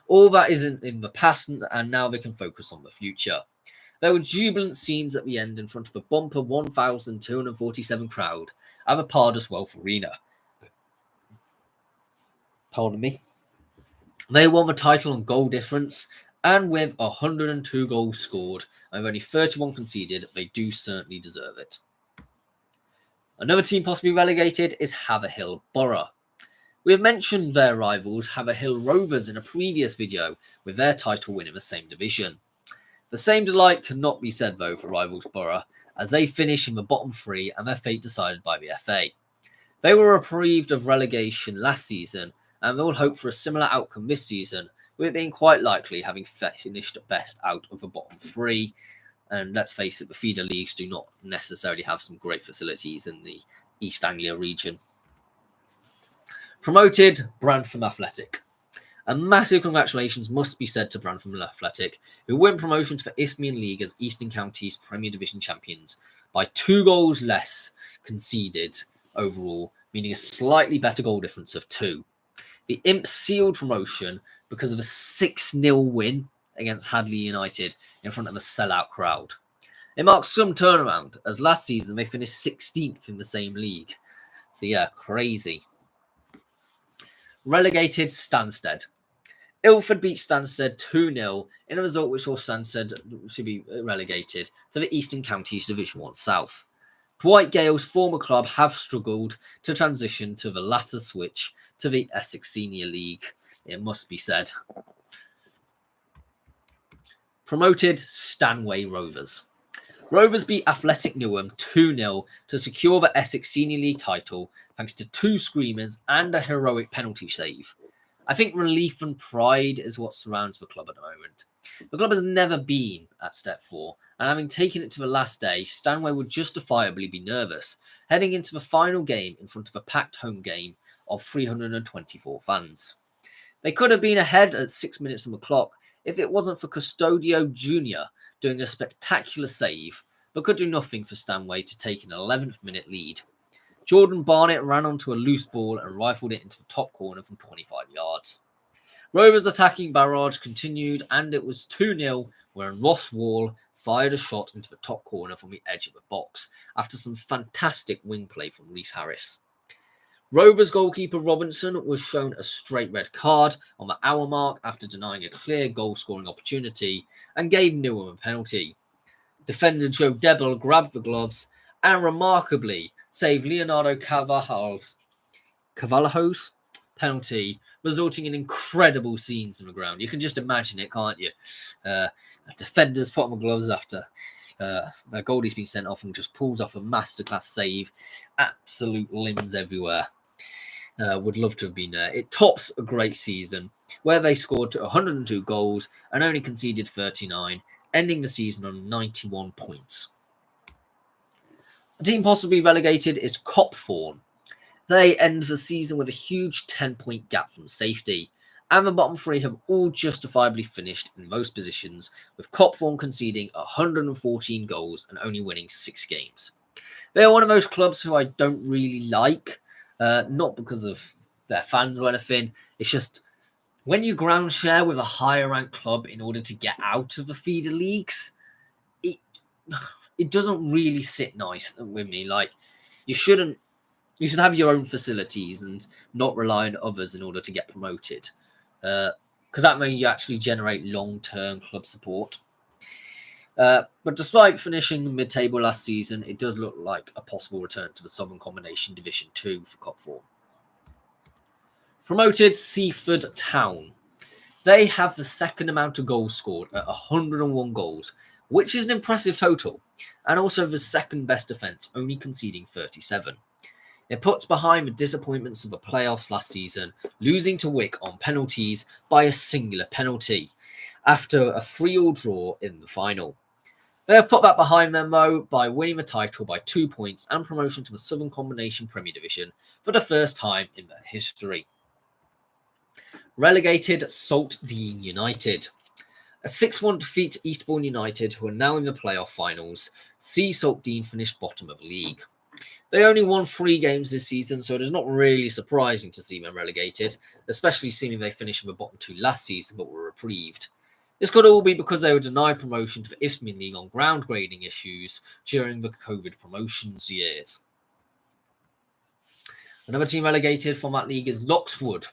All that is in the past, and now they can focus on the future. There were jubilant scenes at the end in front of a bumper 1,247 crowd at the Pardus Wealth Arena. Pardon me. They won the title on goal difference, and with 102 goals scored and only 31 conceded, they do certainly deserve it. Another team possibly relegated is Haverhill Borough. We have mentioned their rivals Haverhill Rovers in a previous video, with their title win in the same division. The same delight cannot be said though for rivals Borough, as they finish in the bottom 3 and their fate decided by the FA. They were reprieved of relegation last season, and they will hope for a similar outcome this season, with it being quite likely having finished best out of the bottom 3. And let's face it, the feeder leagues do not necessarily have some great facilities in the East Anglia region. Promoted, Brantham Athletic. A massive congratulations must be said to Brantham Athletic, who win promotion to the Isthmian League as Eastern Counties Premier Division champions by 2 goals less conceded overall, meaning a slightly better goal difference of 2. The Imps sealed promotion because of a 6-0 win against Hadley United in front of a sellout crowd. It marks some turnaround, as last season they finished 16th in the same league. So yeah, crazy. Relegated, Stansted. Ilford beat Stansted 2-0 in a result which saw Stansted should be relegated to the Eastern Counties Division 1 South. Dwight Gale's former club have struggled to transition to the latter switch to the Essex Senior League, it must be said. Promoted, Stanway Rovers. Rovers beat Athletic Newham 2-0 to secure the Essex Senior League title thanks to 2 screamers and a heroic penalty save. I think relief and pride is what surrounds the club at the moment. The club has never been at step 4, and having taken it to the last day, Stanway would justifiably be nervous, heading into the final game in front of a packed home game of 324 fans. They could have been ahead at 6 minutes on the clock if it wasn't for Custodio Jr. doing a spectacular save, but could do nothing for Stanway to take an 11th minute lead. Jordan Barnett ran onto a loose ball and rifled it into the top corner from 25 yards. Rovers' attacking barrage continued, and it was 2-0 when Ross Wall fired a shot into the top corner from the edge of the box after some fantastic wing play from Reece Harris. Rovers goalkeeper Robinson was shown a straight red card on the hour mark after denying a clear goal-scoring opportunity and gave Newham a penalty. Defender Joe Debble grabbed the gloves and remarkably saved Leonardo Carvalho's penalty, resulting in incredible scenes on the ground. You can just imagine it, can't you? Defenders put on the gloves after their goalie's been sent off and just pulls off a masterclass save. Absolute limbs everywhere. Would love to have been there. It tops a great season where they scored 102 goals and only conceded 39, ending the season on 91 points. A team possibly relegated is Copthorne. They end the season with a huge 10-point gap from safety, and the bottom three have all justifiably finished in most positions, with Copthorne conceding 114 goals and only winning 6 games. They are one of those clubs who I don't really like, not because of their fans or anything. It's just when you ground share with a higher ranked club in order to get out of the feeder leagues, it it doesn't really sit nice with me. Like you shouldn't. You should have your own facilities and not rely on others in order to get promoted, because that means you actually generate long-term club support. But despite finishing mid-table last season, it does look like a possible return to the Southern Combination Division 2 for Copthorne. Promoted Seaford Town. They have the second amount of goals scored at 101 goals, which is an impressive total, and also the second best defence, only conceding 37. It puts behind the disappointments of the playoffs last season, losing to Wick on penalties by a singular penalty after a 3-3 draw in the final. They have put that behind them, though, by winning the title by 2 points and promotion to the Southern Combination Premier Division for the first time in their history. Relegated Saltdean United. A 6-1 defeat to Eastbourne United, who are now in the playoff finals, see Saltdean finish bottom of the league. They only won 3 games this season, so it is not really surprising to see them relegated, especially seeing they finished in the bottom 2 last season but were reprieved. This could all be because they were denied promotion to the Isthmian League on ground grading issues during the COVID promotions years. Another team relegated from that league is Loxwood.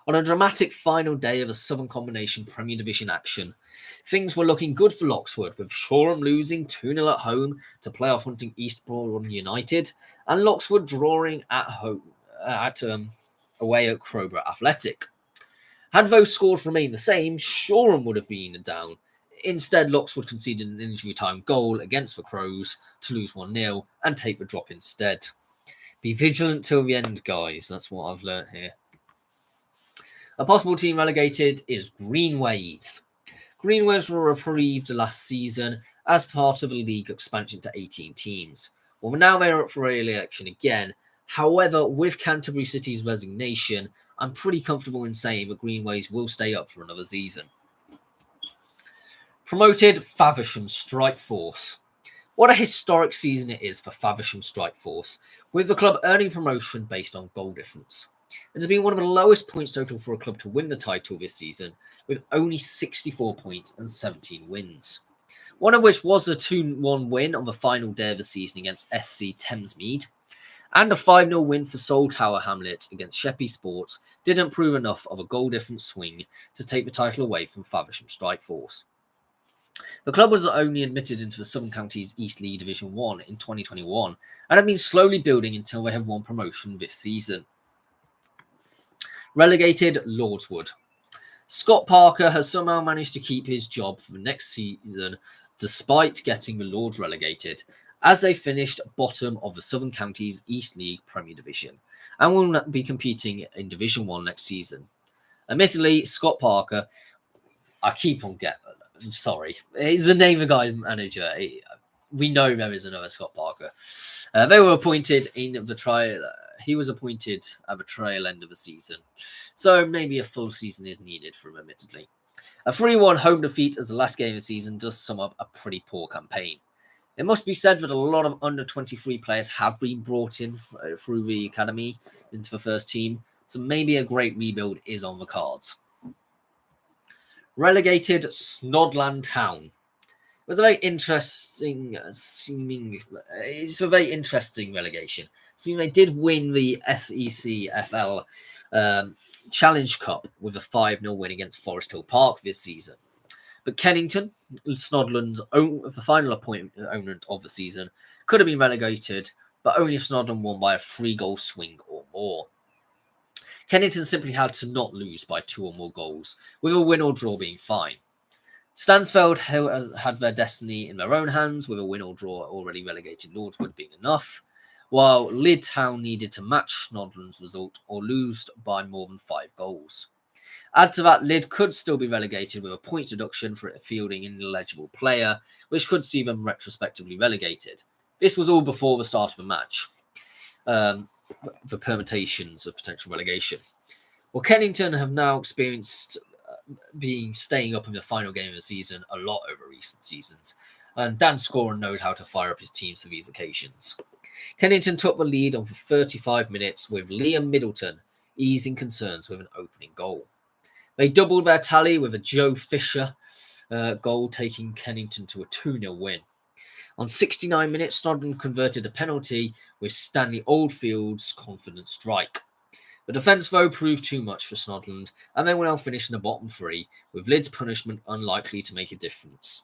On a dramatic final day of a Southern Combination Premier Division action, things were looking good for Loxwood, with Shoreham losing 2-0 at home to playoff hunting Eastbourne United, and Loxwood drawing at home away at Crowborough Athletic. Had those scores remained the same, Shoreham would have been down. Instead, Loxwood conceded an injury time goal against the Crows to lose 1-0 and take the drop instead. Be vigilant till the end, guys. That's what I've learnt here. A possible team relegated is Greenways. Greenways were reprieved last season as part of a league expansion to 18 teams. Well, now they're up for re-election again. However, with Canterbury City's resignation, I'm pretty comfortable in saying that Greenways will stay up for another season. Promoted Faversham Strike Force. What a historic season it is for Faversham Strike Force, with the club earning promotion based on goal difference. It has been one of the lowest points total for a club to win the title this season, with only 64 points and 17 wins. One of which was a 2-1 win on the final day of the season against SC Thamesmead, and a 5-0 win for Seoul Tower Hamlet against Sheppey Sports didn't prove enough of a goal difference swing to take the title away from Faversham Strike Force. The club was only admitted into the Southern Counties East League Division 1 in 2021 and have been slowly building until they have won promotion this season. Relegated Lordswood. Scott Parker has somehow managed to keep his job for the next season despite getting the Lords relegated, as they finished bottom of the Southern Counties East League Premier Division and will be competing in Division 1 next season. Admittedly, Scott Parker, he's the name of the guy's manager. We know there is another Scott Parker. They were appointed in the trial. He was appointed at the trail end of the season, so maybe a full season is needed for him, admittedly. A 3-1 home defeat as the last game of the season does sum up a pretty poor campaign. It must be said that a lot of under-23 players have been brought in through the academy into the first team, so maybe a great rebuild is on the cards. Relegated Snodland Town. It was a very interesting relegation. Seeing they did win the SECFL Challenge Cup with a 5-0 win against Forest Hill Park this season. But Kennington, Snodland's the final opponent of the season, could have been relegated, but only if Snodland won by a 3-goal swing or more. Kennington simply had to not lose by 2 or more goals, with a win or draw being fine. Stansfeld had their destiny in their own hands, with a win or draw already relegated Lordswood being enough, while Lydd Town needed to match Snodland's result or lose by more than 5 goals. Add to that, Lydd could still be relegated with a points deduction for fielding an ineligible player, which could see them retrospectively relegated. This was all before the start of the match. The permutations of potential relegation. Well, Kennington have now experienced staying up in the final game of the season a lot over recent seasons, and Dan Scoren knows how to fire up his teams for these occasions. Kennington took the lead on for 35 minutes with Liam Middleton easing concerns with an opening goal. They doubled their tally with a Joe Fisher goal, taking Kennington to a 2-0 win. On 69 minutes, Snodland converted a penalty with Stanley Oldfield's confident strike. The defence, though, proved too much for Snodland, and they will now finish in the bottom three, with Lid's punishment unlikely to make a difference.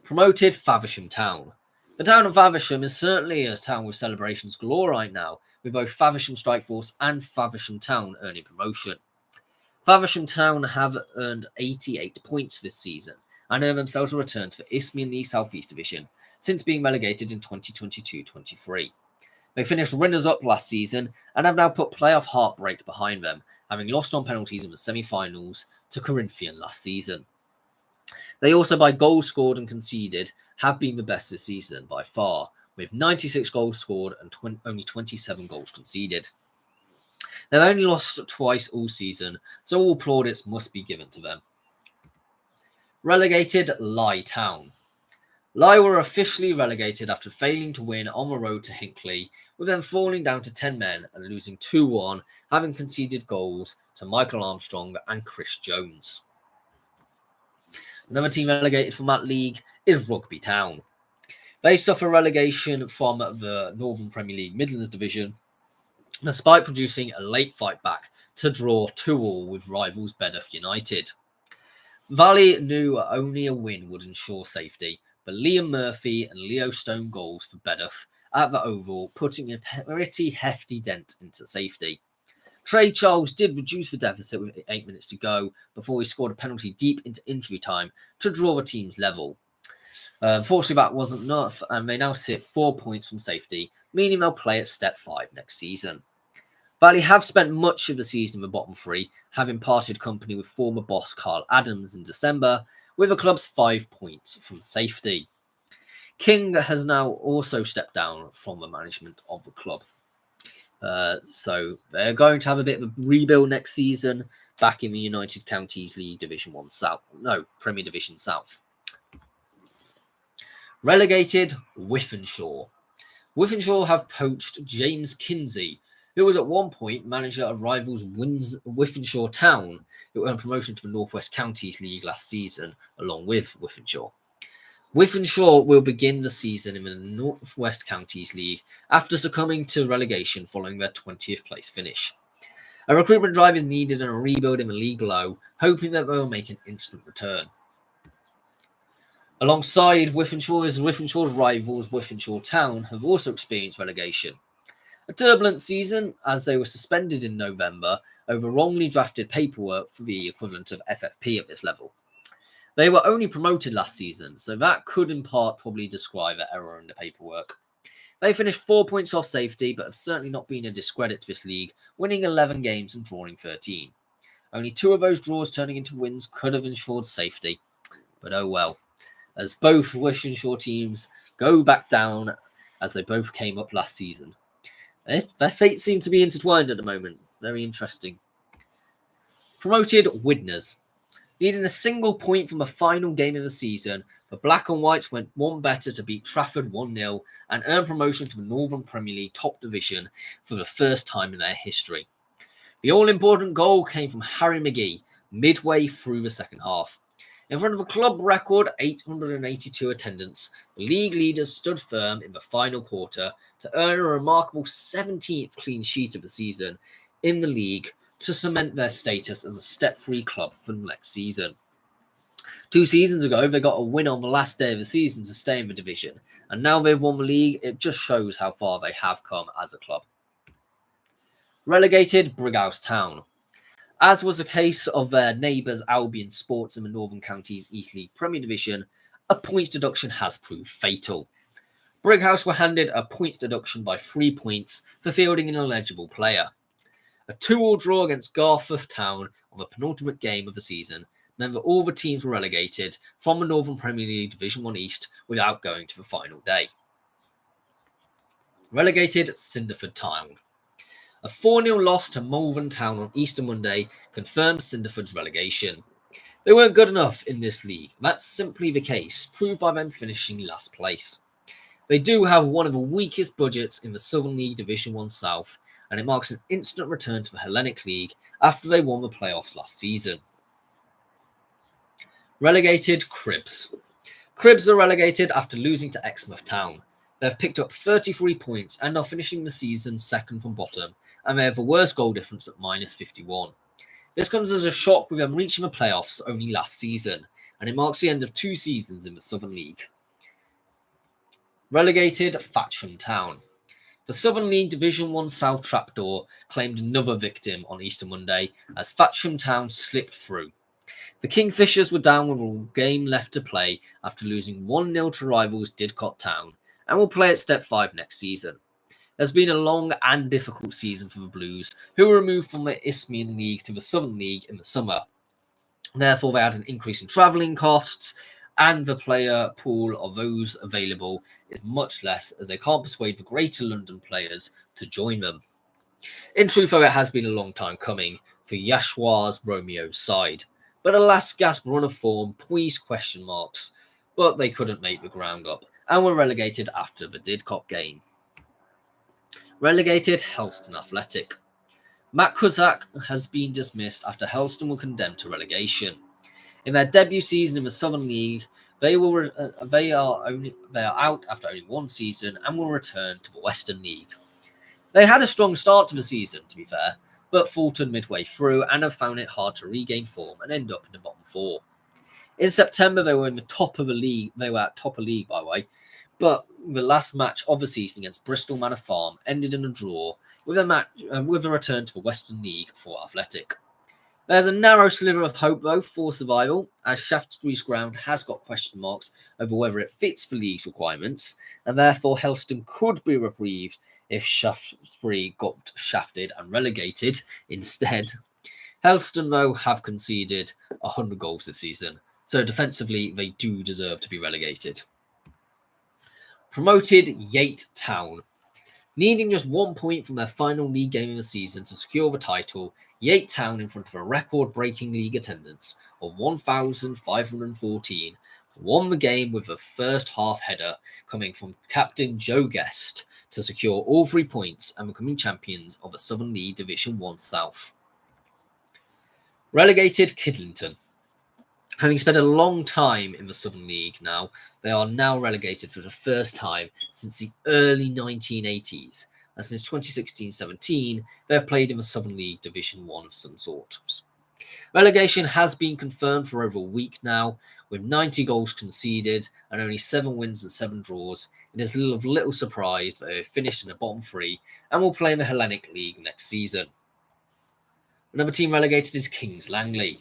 Promoted Faversham Town. The town of Faversham is certainly a town with celebrations galore right now, with both Faversham Strikeforce and Faversham Town earning promotion. Faversham Town have earned 88 points this season, and earned themselves a return to the Isthmian League South East Division since being relegated in 2022-23. They finished runners-up last season and have now put playoff heartbreak behind them, having lost on penalties in the semi-finals to Corinthian last season. They also, by goals scored and conceded, have been the best this season by far, with 96 goals scored and only 27 goals conceded. They've only lost twice all season, so all plaudits must be given to them. Relegated Lye Town. Lye were officially relegated after failing to win on the road to Hinckley, with them falling down to 10 men and losing 2-1, having conceded goals to Michael Armstrong and Chris Jones. Another team relegated from that league is Rugby Town. They suffer relegation from the Northern Premier League Midlands Division, despite producing a late fight back to draw 2-2 with rivals Bedworth United. Valley knew only a win would ensure safety, but Liam Murphy and Leo Stone goals for Bedworth at the Oval, putting a pretty hefty dent into safety. Trey Charles did reduce the deficit with 8 minutes to go before he scored a penalty deep into injury time to draw the teams level. Unfortunately, that wasn't enough, and they now sit 4 points from safety, meaning they'll play at step 5 next season. Valley have spent much of the season in the bottom three, having parted company with former boss Carl Adams in December, with the club's 5 points from safety. King has now also stepped down from the management of the club. So they're going to have a bit of a rebuild next season back in the United Counties League Division 1 South. No, Premier Division South. Relegated Wythenshawe. Wythenshawe have poached James Kinsey, who was at one point manager of rivals Wythenshawe Town, who earned promotion to the Northwest Counties League last season, along with Wythenshawe. Wythenshawe will begin the season in the Northwest Counties League after succumbing to relegation following their 20th place finish. A recruitment drive is needed and a rebuild in the league below, hoping that they will make an instant return. Alongside Wythenshawe's rivals Wythenshawe Town have also experienced relegation. A turbulent season, as they were suspended in November over wrongly drafted paperwork for the equivalent of FFP at this level. They were only promoted last season, so that could in part probably describe an error in the paperwork. They finished 4 points off safety, but have certainly not been a discredit to this league, winning 11 games and drawing 13. Only 2 of those draws turning into wins could have ensured safety. But oh well, as both Wythenshawe teams go back down as they both came up last season. Their fates seem to be intertwined at the moment. Very interesting. Promoted Widnes. Needing a single point from a final game of the season, the Black and Whites went one better to beat Trafford 1-0 and earn promotion to the Northern Premier League top division for the first time in their history. The all-important goal came from Harry McGee midway through the second half. In front of a club record 882 attendance, the league leaders stood firm in the final quarter to earn a remarkable 17th clean sheet of the season in the league to cement their status as a Step 3 club for the next season. 2 seasons ago, they got a win on the last day of the season to stay in the division, and now they've won the league. It just shows how far they have come as a club. Relegated Brighouse Town. As was the case of their neighbours Albion Sports in the Northern Counties East League Premier Division, a points deduction has proved fatal. Brighouse were handed a points deduction by 3 points for fielding an ineligible player. A 2-2 draw against Garforth Town on the penultimate game of the season meant that all the teams were relegated from the Northern Premier League Division 1 East without going to the final day. Relegated Cinderford Town. A 4-0 loss to Malvern Town on Easter Monday confirmed Cinderford's relegation. They weren't good enough in this league. That's simply the case, proved by them finishing last place. They do have one of the weakest budgets in the Southern League Division 1 South, and it marks an instant return to the Hellenic League after they won the playoffs last season. Relegated Cribs. Cribs are relegated after losing to Exmouth Town. They have picked up 33 points and are finishing the season second from bottom, and they have the worst goal difference at -51. This comes as a shock with them reaching the playoffs only last season, and it marks the end of 2 seasons in the Southern League. Relegated Fatcham Town. The Southern League Division 1 South trapdoor claimed another victim on Easter Monday as Fatcham Town slipped through. The Kingfishers were down with a game left to play after losing 1-0 to rivals Didcot Town and will play at Step 5 next season. There's been a long and difficult season for the Blues, who were removed from the Isthmian League to the Southern League in the summer. Therefore, they had an increase in travelling costs, and the player pool of those available is much less as they can't persuade the Greater London players to join them. In truth, though, it has been a long time coming for Yashua's Romeo's side. But a last gasp run of form pleased ? But they couldn't make the ground up and were relegated after the Didcot game. Relegated Helston Athletic. Matt Kuzak has been dismissed after Helston were condemned to relegation. In their debut season in the Southern League, they are out after only 1 season and will return to the Western League. They had a strong start to the season, to be fair, but faltered midway through and have found it hard to regain form and end up in the bottom 4. In September, they were in the top of the league. They were at top of the league, by the way, but the last match of the season against Bristol Manor Farm ended in a draw with a return to the Western League for Athletic. There's a narrow sliver of hope, though, for survival, as Shaftesbury's ground has got question marks over whether it fits the league's requirements, and therefore Helston could be reprieved if Shaftesbury got shafted and relegated instead. Helston, though, have conceded 100 goals this season, so defensively they do deserve to be relegated. Promoted Yate Town. Needing just 1 point from their final league game of the season to secure the title, Yate Town, in front of a record-breaking league attendance of 1,514, won the game with a first half header coming from captain Joe Guest to secure all 3 points and becoming champions of the Southern League Division 1 South. Relegated Kidlington. Having spent a long time in the Southern League now, they are now relegated for the first time since the early 1980s. And since 2016-17, they have played in the Southern League Division 1 of some sort. Relegation has been confirmed for over a week now, with 90 goals conceded and only 7 wins and 7 draws. It is of little surprise that they have finished in the bottom 3 and will play in the Hellenic League next season. Another team relegated is Kings Langley.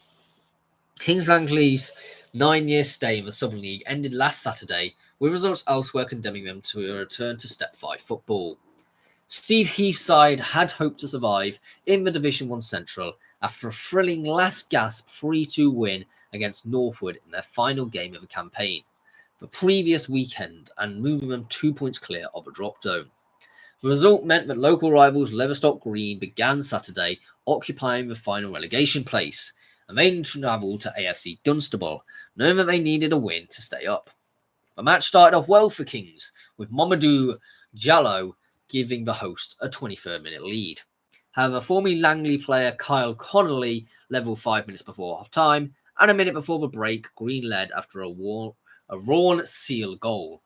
Kings Langley's 9-year stay in the Southern League ended last Saturday, with results elsewhere condemning them to a return to Step 5 football. Steve Heath's side had hoped to survive in the Division 1 Central after a thrilling last-gasp 3-2 win against Northwood in their final game of the campaign the previous weekend and moving them 2 points clear of a drop zone. The result meant that local rivals Leverstock Green began Saturday occupying the final relegation place, and they travelled to AFC Dunstable, knowing that they needed a win to stay up. The match started off well for Kings, with Mamadou Diallo giving the hosts a 23rd minute lead. However, former Langley player Kyle Connolly levelled 5 minutes before half-time, and a minute before the break, Green led after a Rawn Seal goal.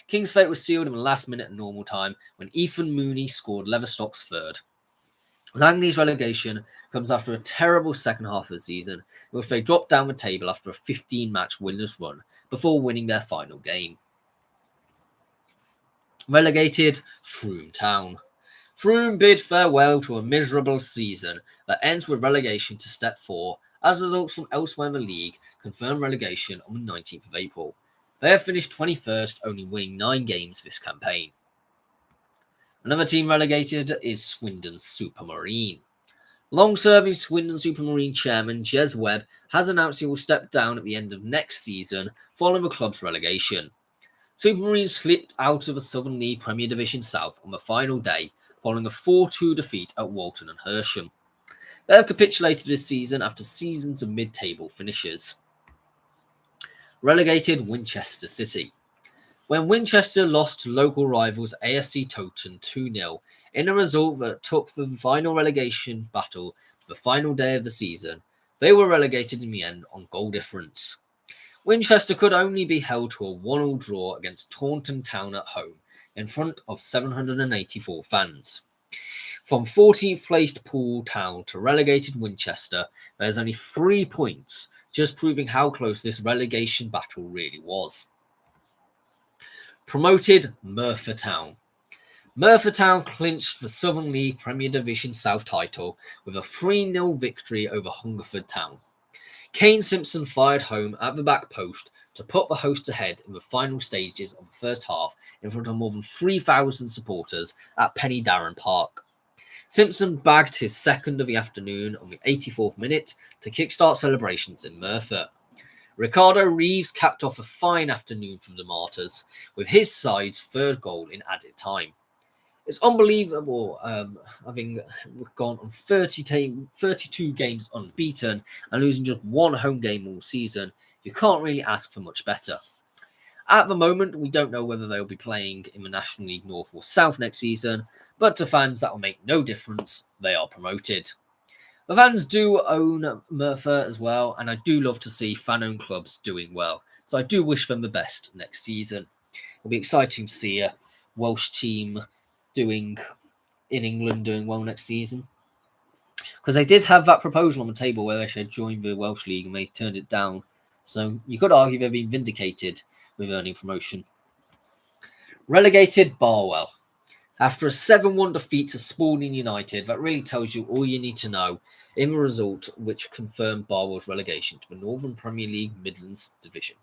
Kings' fate was sealed in the last minute at normal time when Ethan Mooney scored Leverstock's third. Langley's relegation comes after a terrible second half of the season, in which they dropped down the table after a 15-match winless run before winning their final game. Relegated Frome Town. Frome bid farewell to a miserable season that ends with relegation to Step 4 as results from elsewhere in the league confirmed relegation on the 19th of April. They have finished 21st, only winning 9 games this campaign. Another team relegated is Swindon Supermarine. Long-serving Swindon Supermarine chairman Jez Webb has announced he will step down at the end of next season following the club's relegation. Supermarines slipped out of the Southern League Premier Division South on the final day following a 4-2 defeat at Walton and Hersham. They have capitulated this season after seasons of mid-table finishes. Relegated Winchester City. When Winchester lost to local rivals AFC Towton 2-0 in a result that took the final relegation battle to the final day of the season, they were relegated in the end on goal difference. Winchester could only be held to a 1-1 draw against Taunton Town at home in front of 784 fans. From 14th placed Poole Town to relegated Winchester, there's only 3 points, just proving how close this relegation battle really was. Promoted Merthyr Town. Merthyr Town clinched the Southern League Premier Division South title with a 3-0 victory over Hungerford Town. Kane Simpson fired home at the back post to put the hosts ahead in the final stages of the first half in front of more than 3,000 supporters at Penny Darren Park. Simpson bagged his second of the afternoon on the 84th minute to kickstart celebrations in Merthyr. Ricardo Reeves capped off a fine afternoon for the Martyrs with his side's third goal in added time. It's unbelievable having gone on 32 games unbeaten and losing just one home game all season. You can't really ask for much better. At the moment, we don't know whether they'll be playing in the National League North or South next season, but to fans that will make no difference. They are promoted. The fans do own Merthyr as well, and I do love to see fan-owned clubs doing well. So I do wish them the best next season. It'll be exciting to see a Welsh team in England doing well next season. Because they did have that proposal on the table where they should join the Welsh League and they turned it down. So you could argue they've been vindicated with earning promotion. Relegated Barwell. After a 7-1 defeat to Spalding United, that really tells you all you need to know in the result which confirmed Barwell's relegation to the Northern Premier League Midlands Division.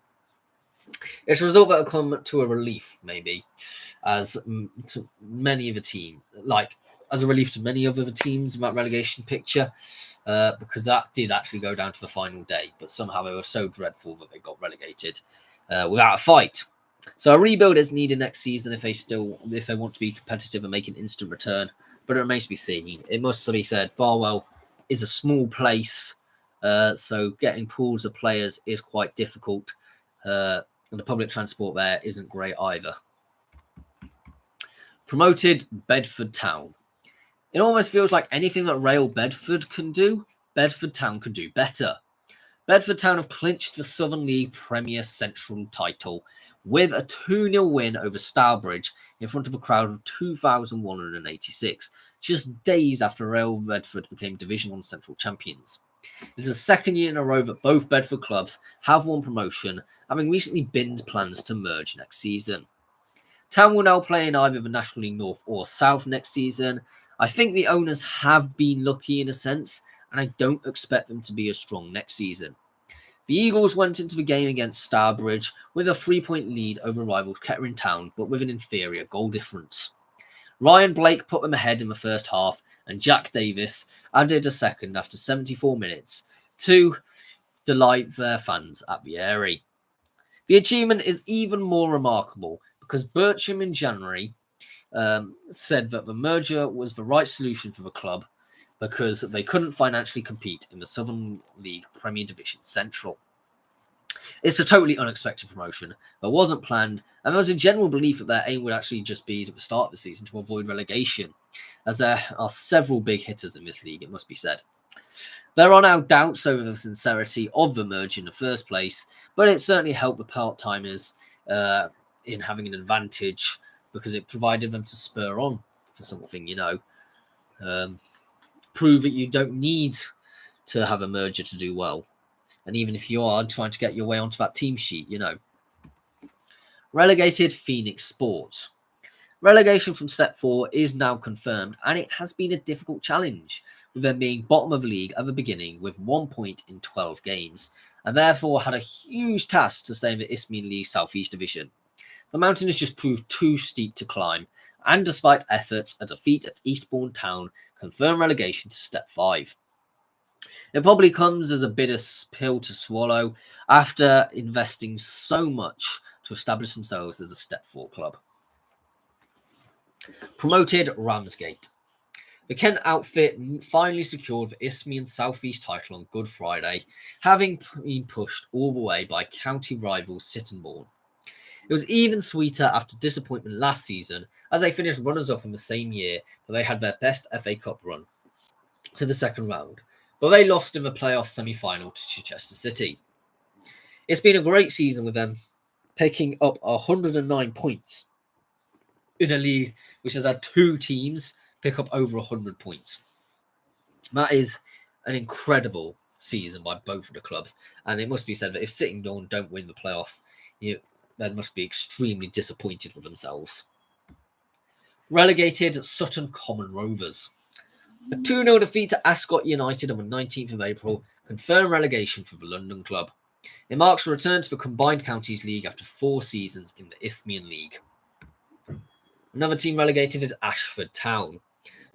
It's a result that will come to a relief, maybe, as to many of the team, as a relief to many of the teams in that relegation picture, because that did actually go down to the final day, but somehow they were so dreadful that they got relegated without a fight. So a rebuild is needed next season if they want to be competitive and make an instant return, but it remains to be seen. It must be said, Barwell is a small place, so getting pools of players is quite difficult, and the public transport there isn't great either. Promoted Bedford Town. It almost feels like anything that Rail Bedford can do, Bedford Town can do better. Bedford Town have clinched the Southern League Premier Central title with a 2-0 win over Stourbridge in front of a crowd of 2,186, just days after Rail Bedford became Division 1 Central champions. It is the second year in a row that both Bedford clubs have won promotion, having recently binned plans to merge next season. Town will now play in either the National League North or South next season. I think the owners have been lucky in a sense, and I don't expect them to be as strong next season. The Eagles went into the game against Stourbridge with a 3-point lead over rivals Kettering Town, but with an inferior goal difference. Ryan Blake put them ahead in the first half, and Jack Davis added a second after 74 minutes to delight their fans at the Airy. The achievement is even more remarkable because Bircham in January said that the merger was the right solution for the club because they couldn't financially compete in the Southern League Premier Division Central. It's a totally unexpected promotion that wasn't planned, and there was a general belief that their aim would actually just be at the start of the season to avoid relegation, as there are several big hitters in this league, it must be said. There are now doubts over the sincerity of the merge in the first place, but it certainly helped the part-timers in having an advantage because it provided them to spur on for something, prove that you don't need to have a merger to do well. And even if you are trying to get your way onto that team sheet, Relegated Phoenix Sports. Relegation from Step 4 is now confirmed, and it has been a difficult challenge, with them being bottom of the league at the beginning with 1 point in 12 games, and therefore had a huge task to stay in the Isthmian League South East Division. The mountain has just proved too steep to climb, and despite efforts, a defeat at Eastbourne Town confirmed relegation to Step 5. It probably comes as a bitter pill to swallow after investing so much to establish themselves as a Step 4 club. Promoted Ramsgate. The Kent outfit finally secured the Isthmian South East title on Good Friday, having been pushed all the way by county rivals Sittingbourne. It was even sweeter after disappointment last season, as they finished runners-up in the same year that they had their best FA Cup run to the second round, but they lost in the playoff semi-final to Chichester City. It's been a great season with them picking up 109 points in a league which has had two teams pick up over 100 points. That is an incredible season by both of the clubs, and it must be said that if Sittingbourne don't win the playoffs, they must be extremely disappointed with themselves. Relegated Sutton Common Rovers. A 2-0 defeat to Ascot United on the 19th of April confirmed relegation for the London club. It marks a return to the Combined Counties League after 4 seasons in the Isthmian League. Another team relegated is Ashford Town.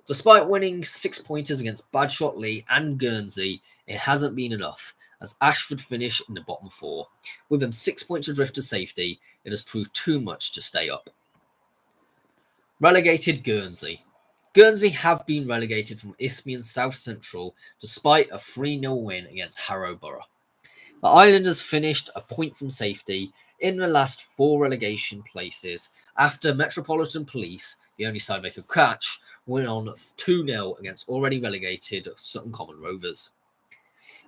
Despite winning 6-pointers against Badshot Lee and Guernsey, it hasn't been enough, as Ashford finish in the bottom 4. With them 6 points adrift to safety, it has proved too much to stay up. Relegated Guernsey. Guernsey have been relegated from Isthmian South Central despite a 3-0 win against Harrow Borough. The Islanders finished a point from safety in the last 4 relegation places after Metropolitan Police, the only side they could catch, went on 2-0 against already relegated Sutton Common Rovers.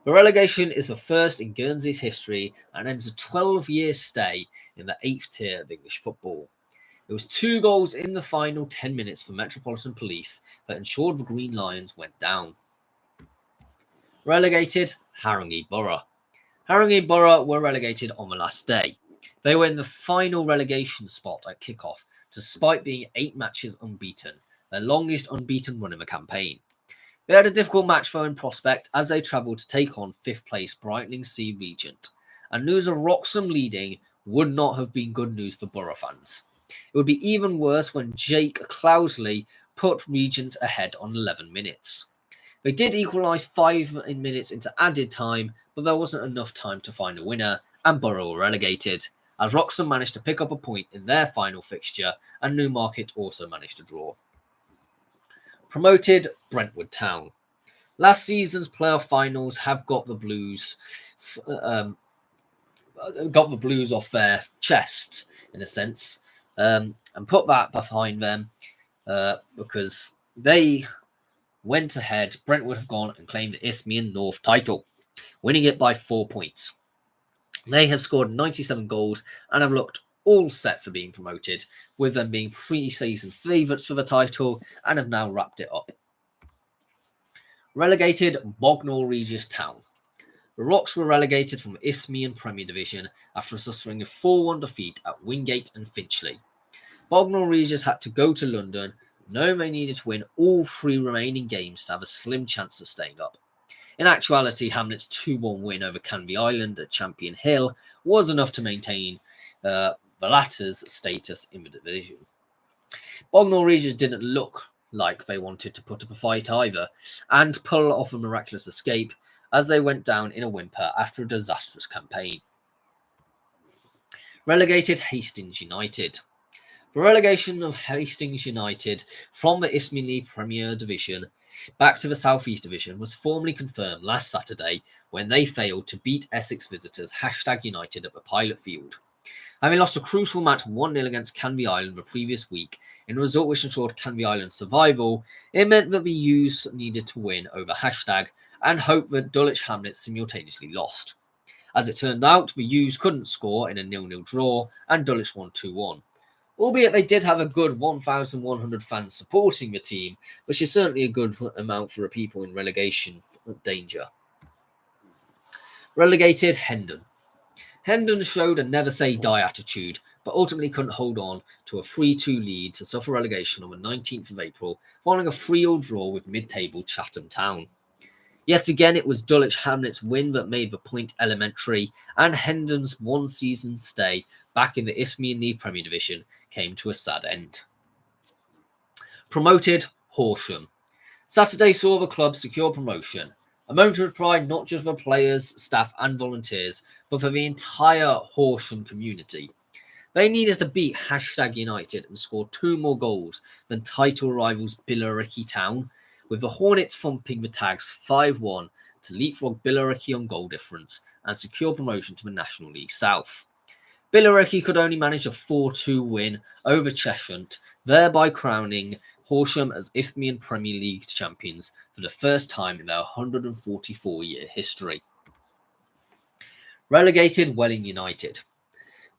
The relegation is the first in Guernsey's history and ends a 12-year stay in the 8th tier of English football. It was 2 goals in the final 10 minutes for Metropolitan Police that ensured the Green Lions went down. Relegated Haringey Borough. Haringey Borough were relegated on the last day. They were in the final relegation spot at kickoff, despite being 8 matches unbeaten, their longest unbeaten run in the campaign. They had a difficult match though in prospect as they travelled to take on 5th place Brightling Sea Regent, and news of Wroxham leading would not have been good news for Borough fans. It would be even worse when Jake Clousley put Regent ahead on 11 minutes. They did equalise 5 minutes into added time, but there wasn't enough time to find a winner, and Borough were relegated, as Wroxham managed to pick up a point in their final fixture, and Newmarket also managed to draw. Promoted Brentwood Town. Last season's playoff finals have got the Blues off their chest, in a sense, and put that behind them because they went ahead. Brentwood have gone and claimed the Isthmian North title, winning it by 4 points. They have scored 97 goals and have looked all set for being promoted, with them being pre-season favourites for the title and have now wrapped it up. Relegated Bognor Regis Town. The Rocks were relegated from the Isthmian Premier Division after suffering a 4-1 defeat at Wingate and Finchley. Bognor Regis had to go to London, knowing they needed to win all 3 remaining games to have a slim chance of staying up. In actuality, Hamlet's 2-1 win over Canvey Island at Champion Hill was enough to maintain the latter's status in the division. Bognor Regis didn't look like they wanted to put up a fight either, and pull off a miraculous escape as they went down in a whimper after a disastrous campaign. Relegated Hastings United. The relegation of Hastings United from the Isthmian League Premier Division back to the South East Division was formally confirmed last Saturday when they failed to beat Essex visitors #United at the Pilot Field. Having lost a crucial match 1-0 against Canvey Island the previous week, in a result which ensured Canvey Island's survival, it meant that the U's needed to win over # and hope that Dulwich Hamlet simultaneously lost. As it turned out, the U's couldn't score in a 0-0 draw, and Dulwich won 2-1. Albeit they did have a good 1,100 fans supporting the team, which is certainly a good amount for a people in relegation danger. Relegated Hendon. Hendon showed a never-say-die attitude, but ultimately couldn't hold on to a 3-2 lead to suffer relegation on the 19th of April, following a 3-3 draw with mid-table Chatham Town. Yet again, it was Dulwich Hamlet's win that made the point elementary, and Hendon's one-season stay back in the Isthmian League Premier Division came to a sad end. Promoted Horsham. Saturday saw the club secure promotion. A moment of pride not just for players, staff and volunteers, but for the entire Horsham community. They needed to beat #United and score 2 more goals than title rivals Billericay Town, with the Hornets thumping the Tags 5-1 to leapfrog Billericay on goal difference and secure promotion to the National League South. Billericay could only manage a 4-2 win over Cheshunt, thereby crowning Horsham as Isthmian Premier League champions for the first time in their 144-year history. Relegated Welling United.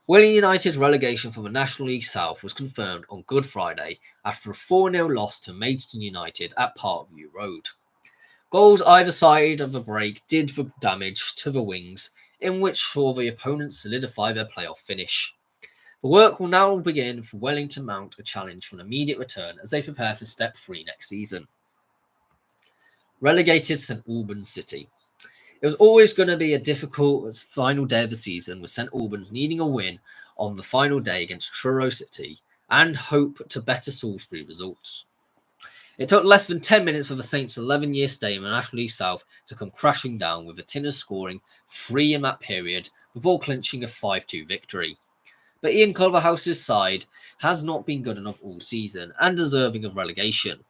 Welling United's relegation from the National League South was confirmed on Good Friday after a 4-0 loss to Maidstone United at Parkview Road. Goals either side of the break did the damage to the wings, in which saw the opponents solidify their playoff finish. The work will now begin for Welling to mount a challenge for an immediate return as they prepare for Step 3 next season. Relegated St Albans City. It was always going to be a difficult final day of the season, with St Albans needing a win on the final day against Truro City and hope to better Salisbury results. It took less than 10 minutes for the Saints' 11-year stay in the National League South to come crashing down, with the Tinners scoring 3 in that period before clinching a 5-2 victory. But Ian Culverhouse's side has not been good enough all season and deserving of relegation.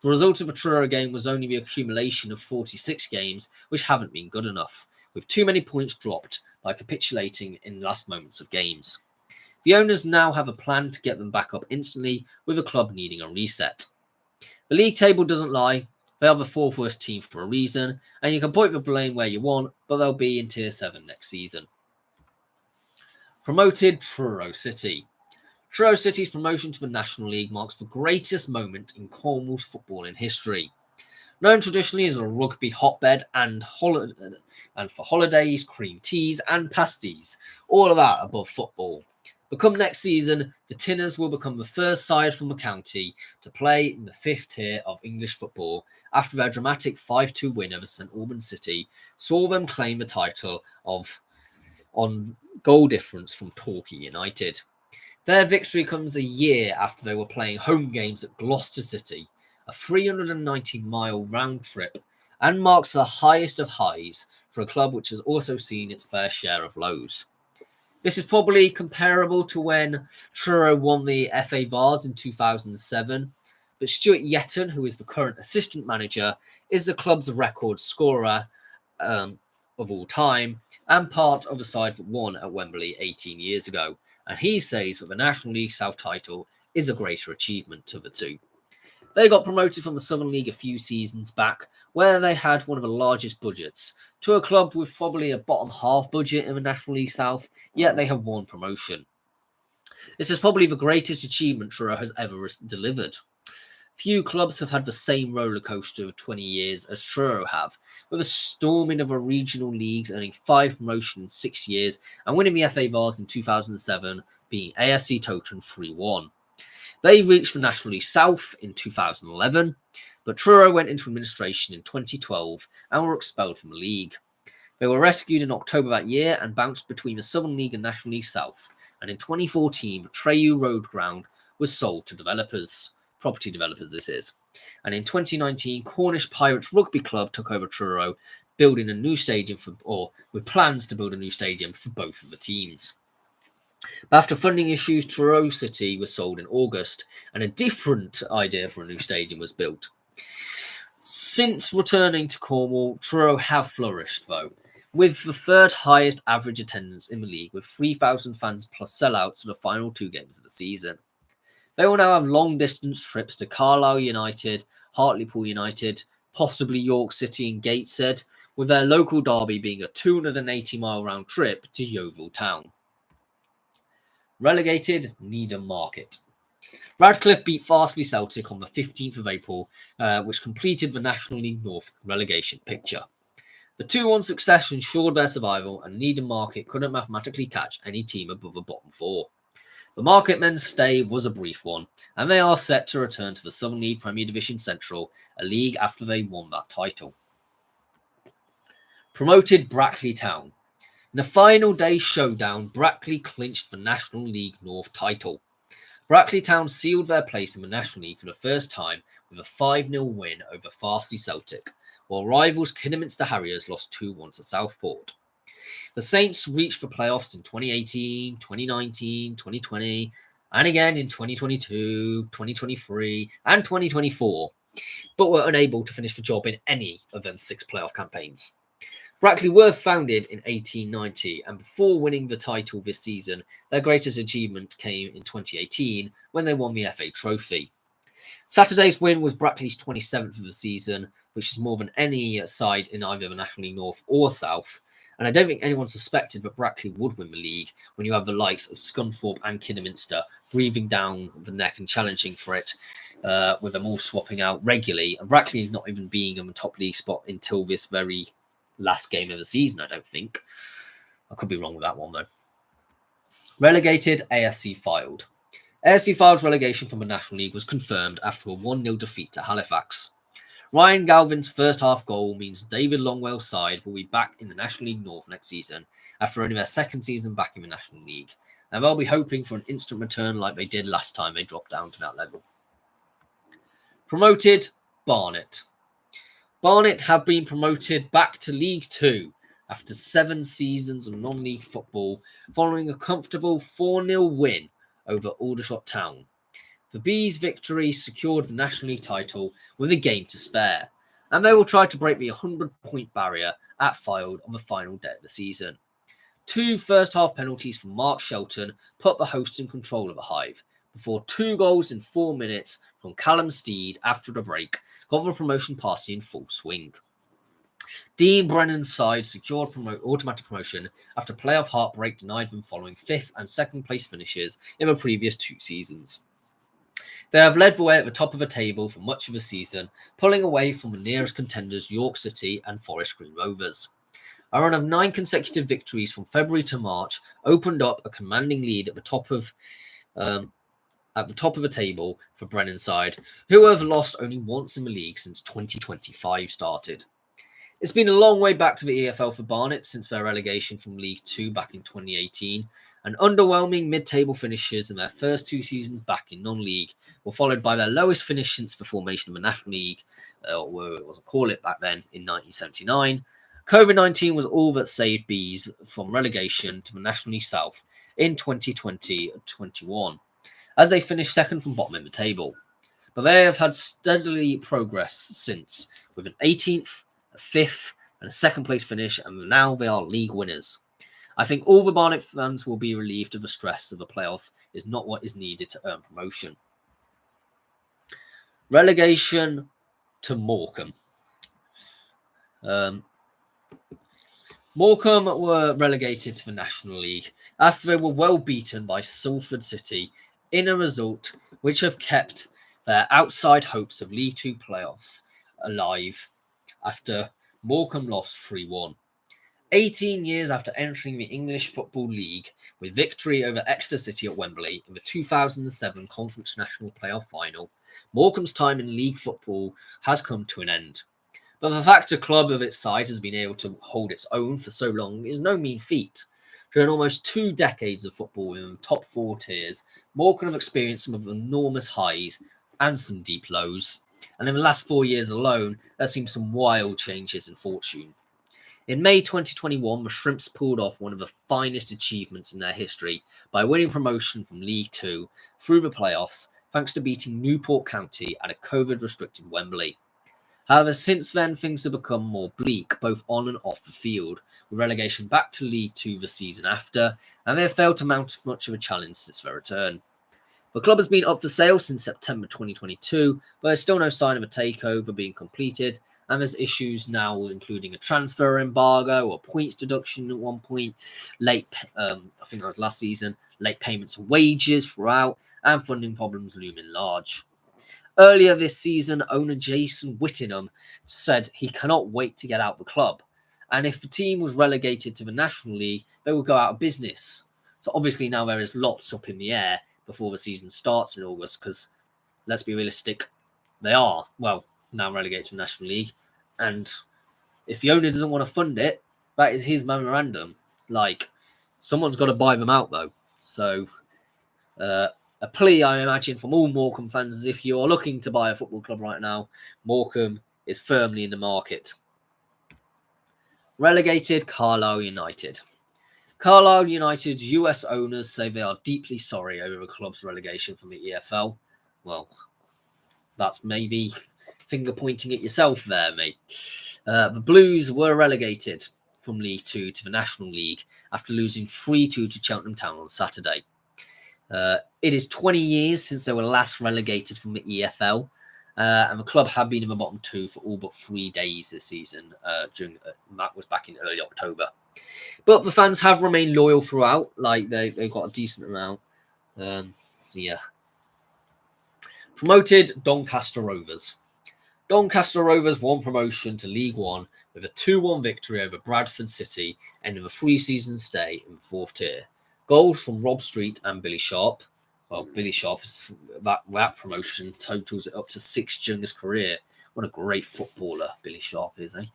The result of the Truro game was only the accumulation of 46 games, which haven't been good enough, with too many points dropped by capitulating in last moments of games. The owners now have a plan to get them back up instantly, with the club needing a reset. The league table doesn't lie. They are the 4th worst team for a reason, and you can point the blame where you want, but they'll be in Tier 7 next season. Promoted Truro City. Truro City's promotion to the National League marks the greatest moment in Cornwall's footballing history. Known traditionally as a rugby hotbed and for holidays, cream teas and pasties, all of that above football. But come next season, the Tinners will become the first side from the county to play in the 5th tier of English football after their dramatic 5-2 win over St Albans City saw them claim the title on goal difference from Torquay United. Their victory comes a year after they were playing home games at Gloucester City, a 390-mile round trip, and marks the highest of highs for a club which has also seen its fair share of lows. This is probably comparable to when Truro won the FA Vase in 2007, but Stuart Yetton, who is the current assistant manager, is the club's record scorer of all time and part of the side that won at Wembley 18 years ago. And he says that the National League South title is a greater achievement to the two. They got promoted from the Southern League a few seasons back, where they had one of the largest budgets, to a club with probably a bottom half budget in the National League South, yet they have won promotion. This is probably the greatest achievement Truro has ever delivered. Few clubs have had the same roller coaster of 20 years as Truro have, with a storming of the regional leagues, earning 5 promotions in 6 years and winning the FA Vase in 2007, being ASC Totem 3-1. They reached the National League South in 2011, but Truro went into administration in 2012 and were expelled from the league. They were rescued in October that year and bounced between the Southern League and National League South, and in 2014 the Treyu Road ground was sold to property developers this is. And in 2019, Cornish Pirates Rugby Club took over Truro, building a new stadium with plans to build a new stadium for both of the teams. But after funding issues, Truro City was sold in August, and a different idea for a new stadium was built. Since returning to Cornwall, Truro have flourished, though, with the 3rd highest average attendance in the league, with 3,000 fans plus sellouts for the final 2 games of the season. They will now have long-distance trips to Carlisle United, Hartlepool United, possibly York City and Gateshead, with their local derby being a 280-mile round trip to Yeovil Town. Relegated Needham Market. Radcliffe beat Farsley Celtic on the 15th of April, which completed the National League North relegation picture. The 2-1 success ensured their survival, and Needham Market couldn't mathematically catch any team above the bottom 4. The Market men's stay was a brief one, and they are set to return to the Southern League Premier Division Central, a league after they won that title. Promoted Brackley Town. In the final day showdown, Brackley clinched the National League North title. Brackley Town sealed their place in the National League for the first time with a 5-0 win over Farsley Celtic, while rivals Kidderminster Harriers lost 2-1 to Southport. The Saints reached the playoffs in 2018, 2019, 2020, and again in 2022, 2023, and 2024, but were unable to finish the job in any of them 6 playoff campaigns. Brackley were founded in 1890, and before winning the title this season, their greatest achievement came in 2018 when they won the FA Trophy. Saturday's win was Brackley's 27th of the season, which is more than any side in either the National League North or South, and I don't think anyone suspected that Brackley would win the league when you have the likes of Scunthorpe and Kidderminster breathing down the neck and challenging for it, with them all swapping out regularly, and Brackley not even being in the top league spot until this very last game of the season, I don't think. I could be wrong with that one, though. Relegated, AFC Fylde. AFC Fylde's relegation from the National League was confirmed after a 1-0 defeat to Halifax. Ryan Galvin's first half goal means David Longwell's side will be back in the National League North next season after only their second season back in the National League, and they'll be hoping for an instant return like they did last time they dropped down to that level. Promoted, Barnet. Barnet have been promoted back to League 2 after 7 seasons of non-league football following a comfortable 4-0 win over Aldershot Town. The Bees' victory secured the National League title with a game to spare, and they will try to break the 100-point barrier at Fylde on the final day of the season. 2 first-half penalties from Mark Shelton put the hosts in control of the Hive, before 2 goals in 4 minutes from Callum Steed after the break got the promotion party in full swing. Dean Brennan's side secured automatic promotion after playoff heartbreak denied them following 5th and 2nd place finishes in the previous 2 seasons. They have led the way at the top of the table for much of the season, pulling away from the nearest contenders York City and Forest Green Rovers. A run of 9 consecutive victories from February to March opened up a commanding lead at the top of the table for Brennan's side, who have lost only once in the league since 2025 started. It's been a long way back to the EFL for Barnet since their relegation from League 2 back in 2018, and underwhelming mid-table finishes in their first 2 seasons back in non-league were followed by their lowest finish since the formation of the National League, or it was a call it back then, in 1979. COVID-19 was all that saved Bees from relegation to the National League South in 2020-21, as they finished second from bottom in the table. But they have had steadily progress since, with an 18th, a 5th, and a 2nd place finish, and now they are league winners. I think all the Barnet fans will be relieved of the stress of the playoffs is not what is needed to earn promotion. Relegation to Morecambe. Morecambe were relegated to the National League after they were well beaten by Salford City in a result which have kept their outside hopes of League 2 playoffs alive after Morecambe lost 3-1. 18 years after entering the English Football League with victory over Exeter City at Wembley in the 2007 Conference National Playoff Final, Morecambe's time in league football has come to an end. But the fact a club of its size has been able to hold its own for so long is no mean feat. During almost 2 decades of football in the top 4 tiers, Morecambe have experienced some of enormous highs and some deep lows. And in the last 4 years alone, there seemed some wild changes in fortune. In May 2021, the Shrimps pulled off one of the finest achievements in their history by winning promotion from League 2 through the playoffs, thanks to beating Newport County at a COVID-restricted Wembley. However, since then, things have become more bleak, both on and off the field, with relegation back to League 2 the season after, and they have failed to mount much of a challenge since their return. The club has been up for sale since September 2022, but there's still no sign of a takeover being completed, and there's issues now including a transfer embargo or points deduction at one point, I think that was last season, late payments of wages throughout, and funding problems looming large. Earlier this season, owner Jason Whittingham said he cannot wait to get out the club, and if the team was relegated to the National League, they would go out of business. So obviously now there is lots up in the air before the season starts in August, because let's be realistic, they are, now relegated to the National League, and if the owner doesn't want to fund it, that is his memorandum. Someone's got to buy them out, though. So a plea, I imagine, from all Morecambe fans is if you are looking to buy a football club right now, Morecambe is firmly in the market. Relegated, Carlisle United. Carlisle United's US owners say they are deeply sorry over the club's relegation from the EFL. Well, that's maybe finger pointing at yourself there, mate. The Blues were relegated from League Two to the National League after losing 3-2 to Cheltenham Town on Saturday. It is 20 years since they were last relegated from the EFL, and the club have been in the bottom two for all but 3 days this season. That was back in early October. But the fans have remained loyal throughout. Like they've got a decent amount. So yeah. Promoted Doncaster Rovers. Doncaster Rovers won promotion to League One with a 2-1 victory over Bradford City, ending a 3-season stay in the 4th tier. Goals from Rob Street and Billy Sharp. Well, Billy Sharp, that promotion totals it up to 6 during his career. What a great footballer Billy Sharp is, eh?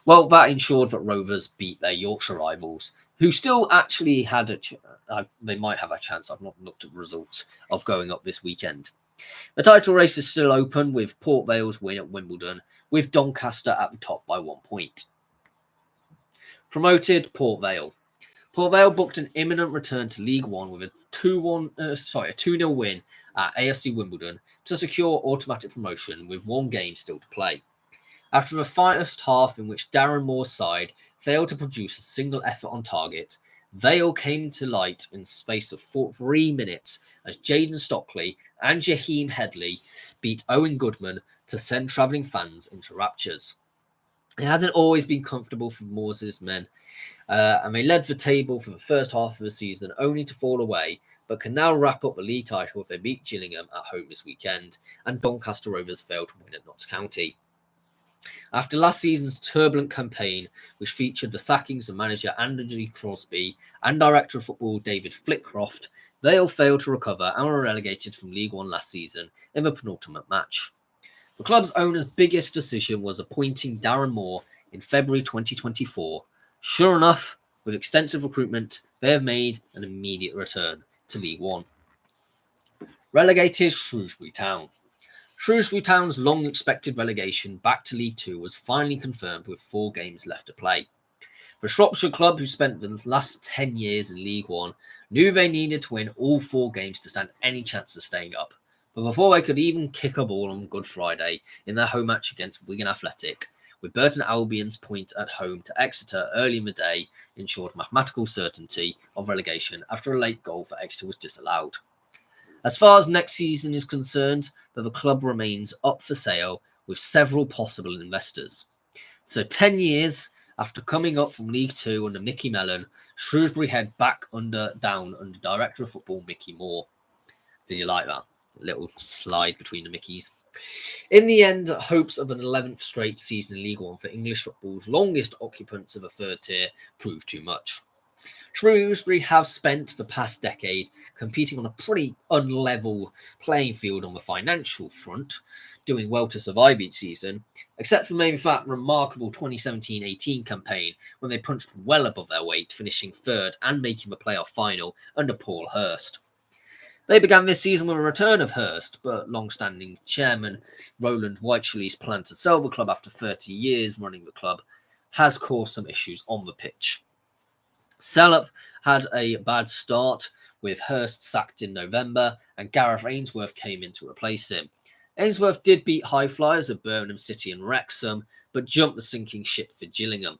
Well, that ensured that Rovers beat their Yorkshire rivals, who still actually had they might have a chance, I've not looked at the results, of going up this weekend. The title race is still open with Port Vale's win at Wimbledon, with Doncaster at the top by 1 point. Promoted Port Vale. Port Vale booked an imminent return to League One with a 2-0 win at AFC Wimbledon to secure automatic promotion with 1 game still to play. After the first half in which Darren Moore's side failed to produce a single effort on target, Vale came to light in space of 3 minutes as Jaden Stockley and Jaheim Headley beat Owen Goodman to send travelling fans into raptures. It hasn't always been comfortable for Moore's men, and they led the table for the first half of the season only to fall away, but can now wrap up the league title if they beat Gillingham at home this weekend, and Doncaster Rovers failed to win at Notts County. After last season's turbulent campaign, which featured the sackings of manager Andy Crosby and director of football David Flitcroft, Vale failed to recover and were relegated from League One last season in the penultimate match. The club's owner's biggest decision was appointing Darren Moore in February 2024. Sure enough, with extensive recruitment, they have made an immediate return to League One. Relegated Shrewsbury Town. Shrewsbury Town's long-expected relegation back to League Two was finally confirmed with 4 games left to play. The Shropshire club, who spent the last 10 years in League One, knew they needed to win all 4 games to stand any chance of staying up. But before they could even kick a ball on Good Friday in their home match against Wigan Athletic, with Burton Albion's point at home to Exeter early in the day ensured mathematical certainty of relegation after a late goal for Exeter was disallowed. As far as next season is concerned, the club remains up for sale with several possible investors. So 10 years after coming up from League Two under Mickey Mellon, Shrewsbury head back down under Director of Football Mickey Moore. Did you like that? A little slide between the Mickeys. In the end, hopes of an 11th straight season in League One for English football's longest occupants of a 3rd tier proved too much. Shrewsbury have spent the past decade competing on a pretty unlevel playing field on the financial front, doing well to survive each season, except for maybe that remarkable 2017-18 campaign when they punched well above their weight, finishing 3rd and making the playoff final under Paul Hurst. They began this season with a return of Hurst, but long-standing chairman Roland Whitechely's plan to sell the club after 30 years running the club has caused some issues on the pitch. Salop had a bad start with Hurst sacked in November and Gareth Ainsworth came in to replace him. Ainsworth did beat high flyers of Birmingham City and Wrexham, but jumped the sinking ship for Gillingham.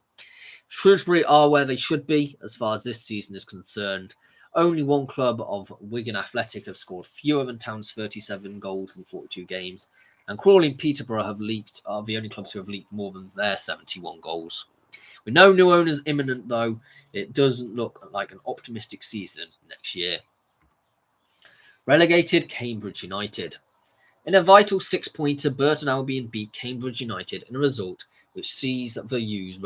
Shrewsbury are where they should be as far as this season is concerned. Only 1 club of Wigan Athletic have scored fewer than Town's 37 goals in 42 games, and Crawley and Peterborough are the only clubs who have leaked more than their 71 goals. With no new owners imminent, though, it doesn't look like an optimistic season next year. Relegated Cambridge United. In a vital 6-pointer, Burton Albion beat Cambridge United in a result which saw the U's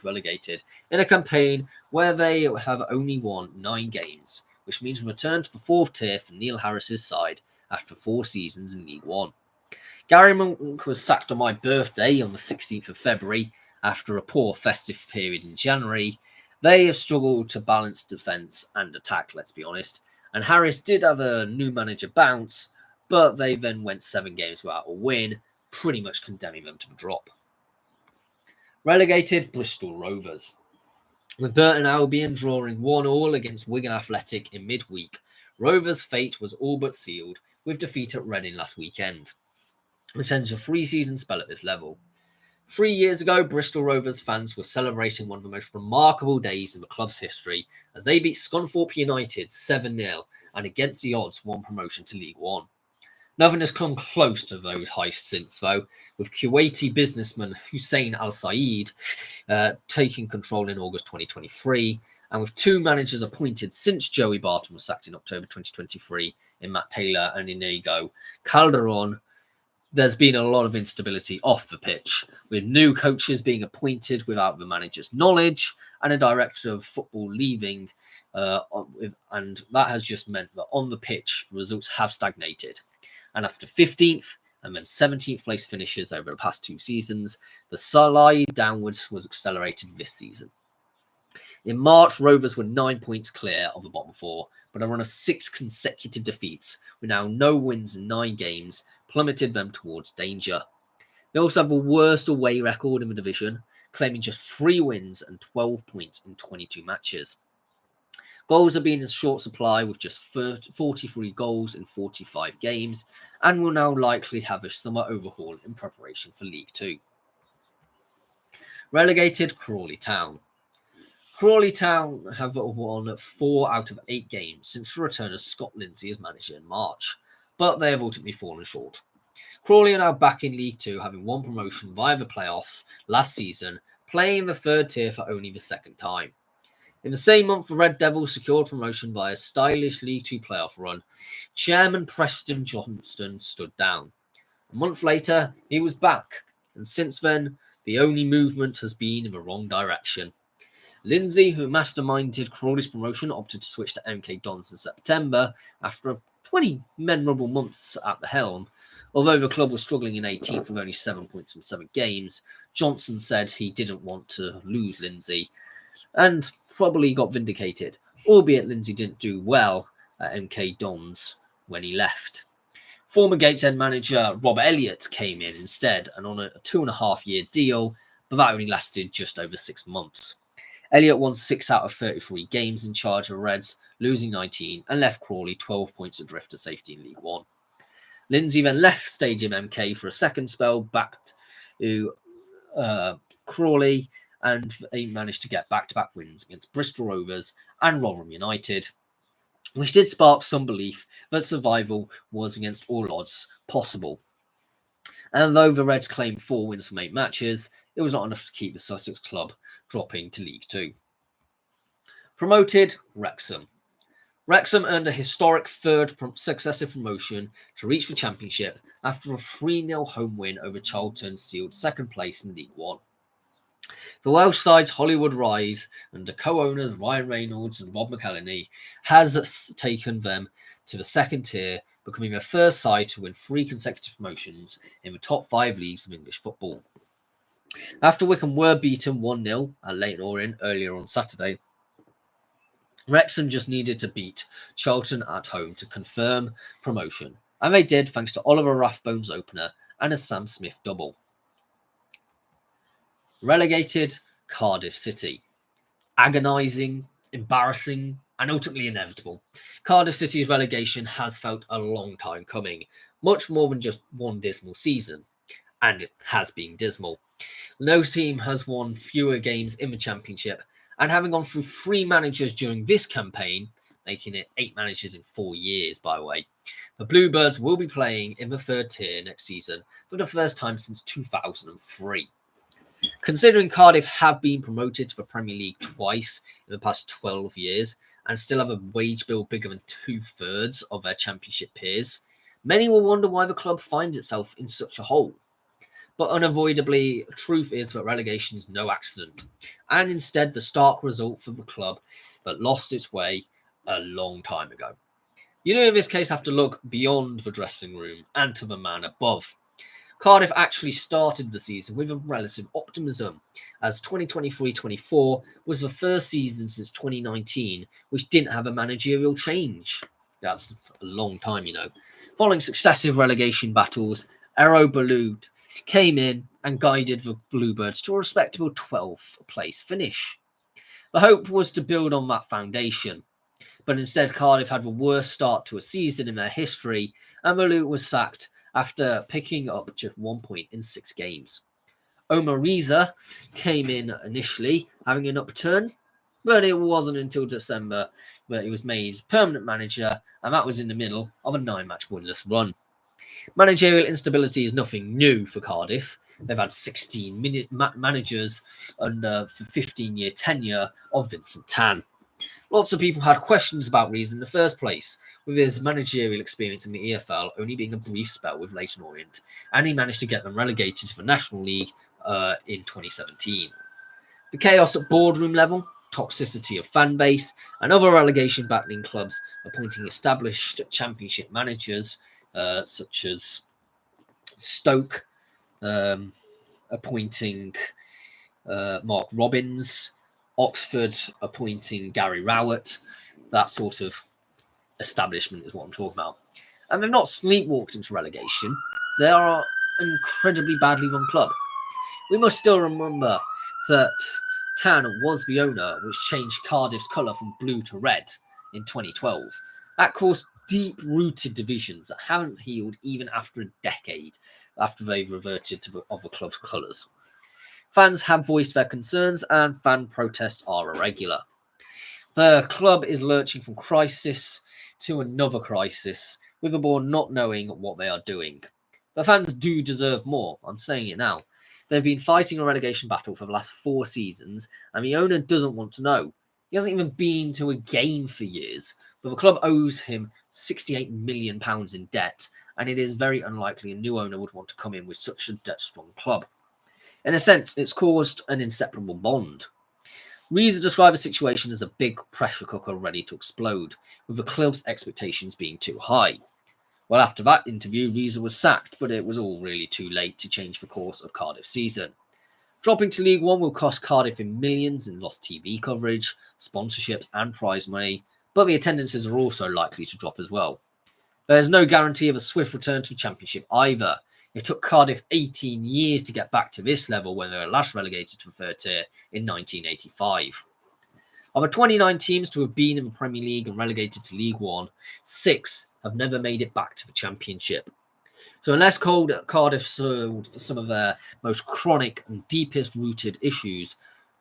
relegated in a campaign where they have only won 9 games, which means a return to the 4th tier for Neil Harris's side after 4 seasons in League One. Gary Monk was sacked on my birthday on the 16th of February after a poor festive period in January. They have struggled to balance defence and attack, let's be honest, And Harris did have a new manager bounce, but they then went 7 games without a win, pretty much condemning them to the drop. Relegated Bristol Rovers. With Burton Albion drawing 1-1 against Wigan Athletic in midweek, Rovers' fate was all but sealed with defeat at Reading last weekend, which ends a 3-season spell at this level. 3 years ago, Bristol Rovers fans were celebrating one of the most remarkable days in the club's history as they beat Scunthorpe United 7-0 and against the odds won promotion to League One. Nothing has come close to those heists since, though, with Kuwaiti businessman Hussein Al Saeed taking control in August 2023, and with 2 managers appointed since Joey Barton was sacked in October 2023 in Matt Taylor and Inigo Calderon. There's been a lot of instability off the pitch, with new coaches being appointed without the manager's knowledge and a director of football leaving, and that has just meant that on the pitch, the results have stagnated. And after 15th and then 17th place finishes over the past 2 seasons, the slide downwards was accelerated this season. In March, Rovers were 9 points clear of the bottom 4, but a run of 6 consecutive defeats, with now no wins in 9 games, plummeted them towards danger. They also have the worst away record in the division, claiming just 3 wins and 12 points in 22 matches. Goals have been in short supply with just 43 goals in 45 games and will now likely have a summer overhaul in preparation for League 2. Relegated Crawley Town. Crawley Town have won 4 out of 8 games since the return of Scott Lindsay as manager in March, but they have ultimately fallen short. Crawley are now back in League 2, having won promotion via the playoffs last season, playing in the 3rd tier for only the 2nd time. In the same month, the Red Devils secured promotion via a stylish League 2 playoff run. Chairman Preston Johnston stood down. A month later, he was back, and since then, the only movement has been in the wrong direction. Lindsay, who masterminded Crawley's promotion, opted to switch to MK Dons in September after 20 memorable months at the helm. Although the club was struggling in 18th with only 7 points from 7 games, Johnson said he didn't want to lose Lindsay, and probably got vindicated, albeit Lindsay didn't do well at MK Dons when he left. Former Gateshead manager Rob Elliott came in instead and on a 2.5-year deal, but that only lasted just over 6 months. Elliott won 6 out of 33 games in charge of Reds, losing 19, and left Crawley 12 points adrift to safety in League 1. Lindsay then left Stadium MK for a second spell back to Crawley, and they managed to get back-to-back wins against Bristol Rovers and Rotherham United, which did spark some belief that survival was against all odds possible. And though the Reds claimed 4 wins from 8 matches, it was not enough to keep the Sussex club dropping to League 2. Promoted Wrexham. Wrexham earned a historic 3rd successive promotion to reach the Championship after a 3-0 home win over Charlton sealed 2nd place in League 1. The Welsh side's Hollywood rise under co-owners Ryan Reynolds and Rob McElhenney has taken them to the 2nd tier, becoming the first side to win 3 consecutive promotions in the top 5 leagues of English football. After Wycombe were beaten 1-0 at Leyton Orient earlier on Saturday, Wrexham just needed to beat Charlton at home to confirm promotion, and they did thanks to Oliver Rathbone's opener and a Sam Smith double. Relegated Cardiff City. Agonising, embarrassing, and ultimately inevitable. Cardiff City's relegation has felt a long time coming, much more than just one dismal season, and it has been dismal. No team has won fewer games in the Championship, and having gone through 3 managers during this campaign, making it 8 managers in 4 years, by the way, the Bluebirds will be playing in the 3rd tier next season for the first time since 2003. Considering Cardiff have been promoted to the Premier League twice in the past 12 years and still have a wage bill bigger than 2/3 of their Championship peers, many will wonder why the club finds itself in such a hole. But unavoidably, truth is that relegation is no accident, and instead the stark result for the club that lost its way a long time ago. You do in this case have to look beyond the dressing room and to the man above. Cardiff actually started the season with a relative optimism, as 2023-24 was the first season since 2019 which didn't have a managerial change. That's a long time, you know. Following successive relegation battles, Aero Balloon came in and guided the Bluebirds to a respectable 12th place finish. The hope was to build on that foundation, but instead Cardiff had the worst start to a season in their history, and Balloon was sacked after picking up just 1 point in 6 games. Omar Reza came in initially, having an upturn, but it wasn't until December that he was made permanent manager, and that was in the middle of a 9-match winless run. Managerial instability is nothing new for Cardiff. They've had 16 managers under the 15-year tenure of Vincent Tan. Lots of people had questions about Rees in the first place, with his managerial experience in the EFL only being a brief spell with Leyton Orient, and he managed to get them relegated to the National League in 2017. The chaos at boardroom level, toxicity of fan base, and other relegation battling clubs appointing established championship managers such as Stoke, appointing Mark Robbins, Oxford appointing Gary Rowett, that sort of establishment is what I'm talking about. And they've not sleepwalked into relegation. They are an incredibly badly run club. We must still remember that Tan was the owner, which changed Cardiff's colour from blue to red in 2012. That caused deep-rooted divisions that haven't healed even after a decade after they've reverted to the other club's colours. Fans have voiced their concerns and fan protests are irregular. The club is lurching from crisis to another crisis, with the board not knowing what they are doing. The fans do deserve more, I'm saying it now. They've been fighting a relegation battle for the last 4 seasons, and the owner doesn't want to know. He hasn't even been to a game for years, but the club owes him £68 million in debt, and it is very unlikely a new owner would want to come in with such a debt-strong club. In a sense, it's caused an inseparable bond. Reza described the situation as a big pressure cooker ready to explode, with the club's expectations being too high. Well, after that interview, Reza was sacked, but it was all really too late to change the course of Cardiff's season. Dropping to League One will cost Cardiff in millions in lost TV coverage, sponsorships and prize money, but the attendances are also likely to drop as well. There is no guarantee of a swift return to the Championship either. It took Cardiff 18 years to get back to this level when they were last relegated to the third tier in 1985. Of the 29 teams to have been in the Premier League and relegated to League One, 6 have never made it back to the Championship. So unless Cardiff solved some of their most chronic and deepest rooted issues,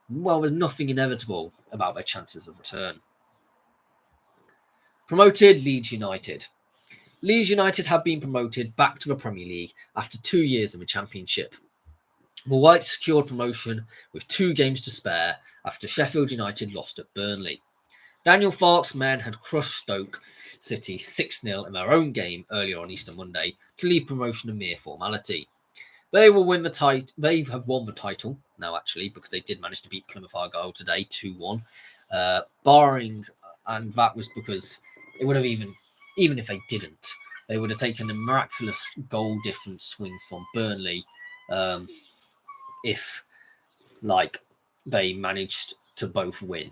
well, there's nothing inevitable about their chances of return. Promoted Leeds United. Leeds United have been promoted back to the Premier League after 2 years in the Championship. The Whites secured promotion with 2 games to spare after Sheffield United lost at Burnley. Daniel Farke's men had crushed Stoke City 6-0 in their own game earlier on Easter Monday to leave promotion a mere formality. They will win the title. They have won the title now, actually, because they did manage to beat Plymouth Argyle today 2-1, barring, and that was because it would have even if they didn't, they would have taken a miraculous goal difference swing from Burnley if, they managed to both win.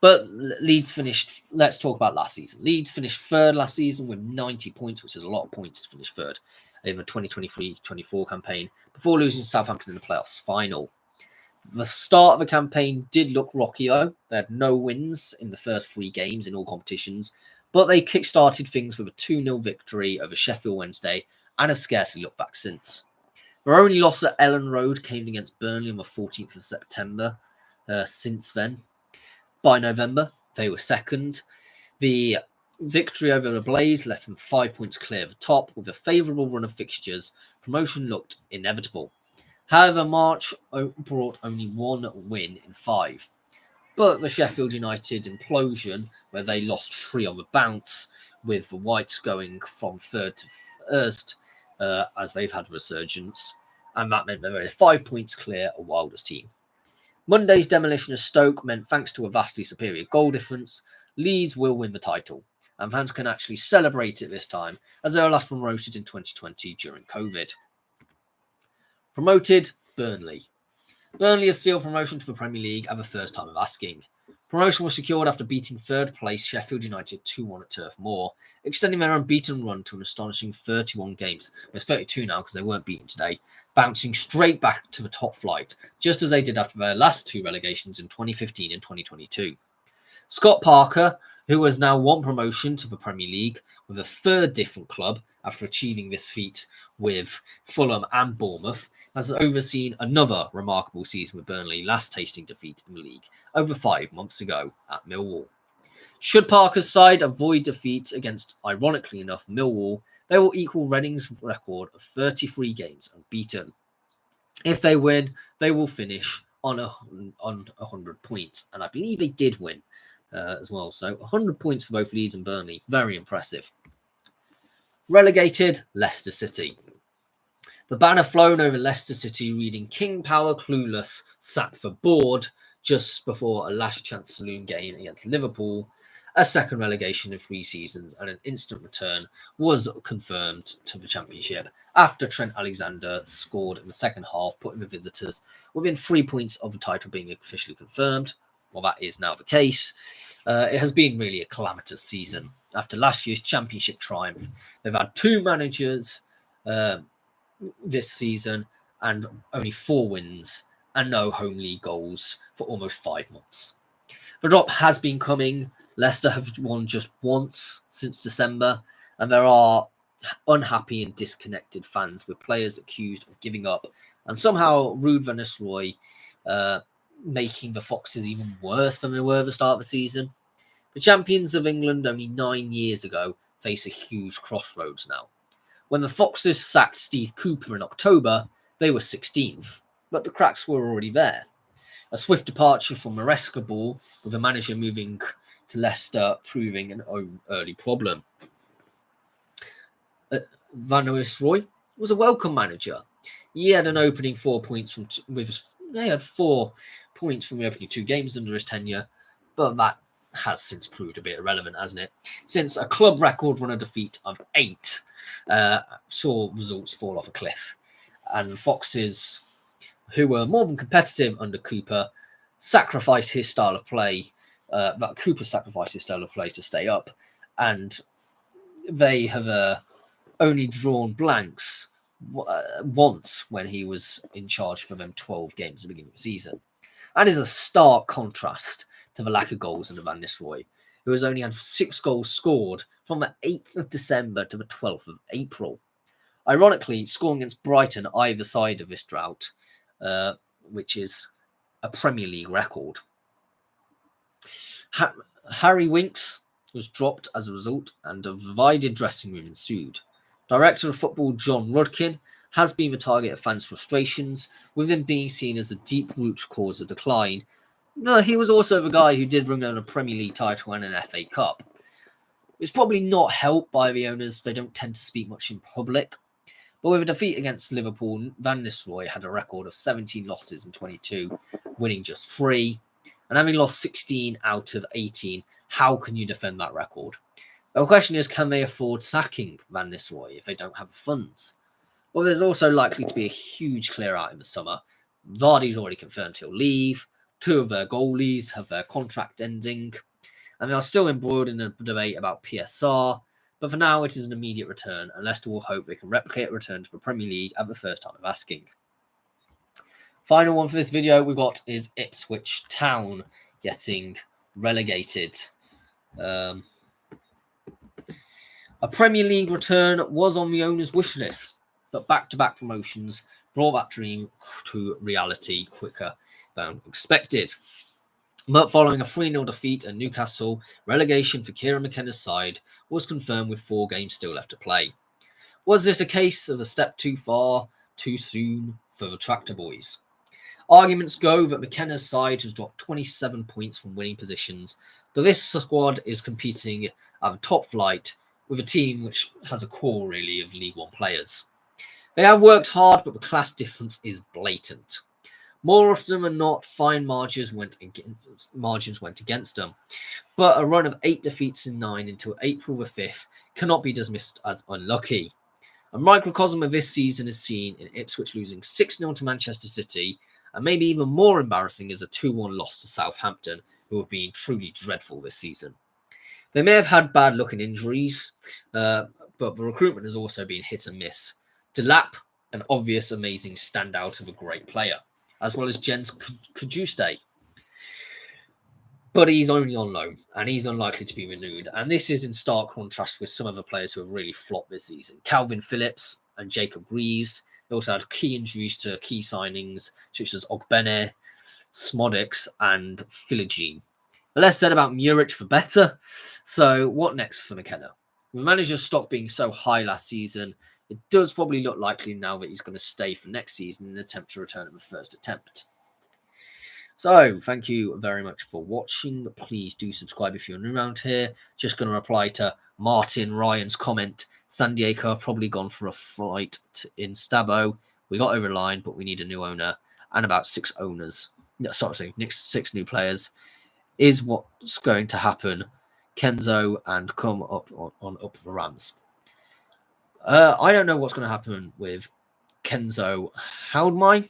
But Leeds finished, let's talk about last season. Leeds finished third last season with 90 points, which is a lot of points to finish third in the 2023-24 campaign, before losing to Southampton in the playoffs final. The start of the campaign did look rocky, though. They had no wins in the first 3 games in all competitions, but they kick-started things with a 2-0 victory over Sheffield Wednesday and have scarcely looked back since. Their only loss at Ellen Road came against Burnley on the 14th of September. Since then, by November, they were second. The victory over the Blaze left them 5 points clear of the top. With a favourable run of fixtures, promotion looked inevitable. However, March brought only 1 win in 5. But the Sheffield United implosion, where they lost 3 on the bounce, with the Whites going from third to first, as they've had resurgence, and that meant they were 5 points clear of Wilder's team. Monday's demolition of Stoke meant, thanks to a vastly superior goal difference, Leeds will win the title, and fans can actually celebrate it this time, as they were last promoted in 2020 during COVID. Promoted Burnley. Burnley have sealed promotion to the Premier League at the first time of asking. Promotion was secured after beating third place Sheffield United 2-1 at Turf Moor, extending their unbeaten run to an astonishing 31 games. It's 32 now because they weren't beaten today, bouncing straight back to the top flight, just as they did after their last two relegations in 2015 and 2022. Scott Parker, who has now won promotion to the Premier League with a third different club after achieving this feat with Fulham and Bournemouth, has overseen another remarkable season with Burnley, last tasting defeat in the league over 5 months ago at Millwall. Should Parker's side avoid defeat against, ironically enough, Millwall, they will equal Reading's record of 33 games unbeaten. If they win, they will finish on 100 points, and I believe they did win as well. So 100 points for both Leeds and Burnley, very impressive. Relegated, Leicester City. The banner flown over Leicester City reading King Power Clueless sacked for board just before a last chance saloon game against Liverpool. A second relegation in 3 seasons and an instant return was confirmed to the Championship after Trent Alexander scored in the second half, putting the visitors within 3 points of the title being officially confirmed. Well, that is now the case. It has been really a calamitous season. After last year's Championship triumph, they've had 2 managers this season and only 4 wins and no home league goals for almost 5 months. The drop has been coming. Leicester have won just once since December, and there are unhappy and disconnected fans with players accused of giving up, and somehow Ruud van Nistelrooy making the Foxes even worse than they were at the start of the season. The champions of England only 9 years ago face a huge crossroads now. When the Foxes sacked Steve Cooper in October, they were 16th, but the cracks were already there. A swift departure from Maresca Ball, with the manager moving to Leicester proving an early problem. Van Nistelrooy was a welcome manager. He had an opening 4 points he had 4 points from the opening 2 games under his tenure, but that has since proved a bit irrelevant, hasn't it? Since a club record run of defeat of 8 saw results fall off a cliff, and the Foxes, who were more than competitive under Cooper, sacrificed his style of play. Cooper sacrificed his style of play to stay up, and they have only drawn blanks once when he was in charge for them 12 games at the beginning of the season. That is a stark contrast to the lack of goals under Van Nistelrooy, who has only had 6 goals scored from the 8th of December to the 12th of April. Ironically, scoring against Brighton either side of this drought, which is a Premier League record. Harry Winks was dropped as a result, and a divided dressing room ensued. Director of football John Rudkin has been the target of fans' frustrations, with him being seen as the deep root cause of decline. No, he was also the guy who did bring down a Premier League title and an FA Cup. It's probably not helped by the owners. They don't tend to speak much in public. But with a defeat against Liverpool, Van Nistelrooy had a record of 17 losses in 22, winning just 3. And having lost 16 out of 18, how can you defend that record? The question is, can they afford sacking Van Nistelrooy if they don't have the funds? Well, there's also likely to be a huge clear out in the summer. Vardy's already confirmed he'll leave. 2 of their goalies have their contract ending. And they are still embroiled in a debate about PSR. But for now, it is an immediate return, and Leicester will hope they can replicate a return to the Premier League at the first time of asking. Final one for this video we got is Ipswich Town getting relegated. A Premier League return was on the owner's wish list, but back-to-back promotions brought that dream to reality quicker than expected. But following a 3-0 defeat at Newcastle, relegation for Kieran McKenna's side was confirmed with 4 games still left to play. Was this a case of a step too far, too soon for the Tractor Boys? Arguments go that McKenna's side has dropped 27 points from winning positions, but this squad is competing at the top flight with a team which has a core really of League One players. They have worked hard, but the class difference is blatant. More often than not, fine margins went against them, but a run of 8 defeats in 9 until April the 5th cannot be dismissed as unlucky. A microcosm of this season is seen in Ipswich losing 6-0 to Manchester City, and maybe even more embarrassing is a 2-1 loss to Southampton, who have been truly dreadful this season. They may have had bad luck in injuries, but the recruitment has also been hit and miss. Delap, an obvious amazing standout of a great player, as well as Jens Kajuste. But he's only on loan, and he's unlikely to be renewed. And this is in stark contrast with some of the players who have really flopped this season. Calvin Phillips and Jacob Greaves. They also had key injuries to key signings, such as Ogbene, Smodix, and Philogene. The less said about Muric, the better. So what next for McKenna? With manager's stock being so high last season, it does probably look likely now that he's going to stay for next season in an attempt to return at the first attempt. So, thank you very much for watching. Please do subscribe if you're new around here. Just going to reply to Martin Ryan's comment. San Diego probably gone for a flight in Stabo. We got over the line, but we need a new owner and about 6 owners. No, sorry, 6 new players is what's going to happen. Kenzo and come up on up the Rams. I don't know what's going to happen with Kenzo Houdmine.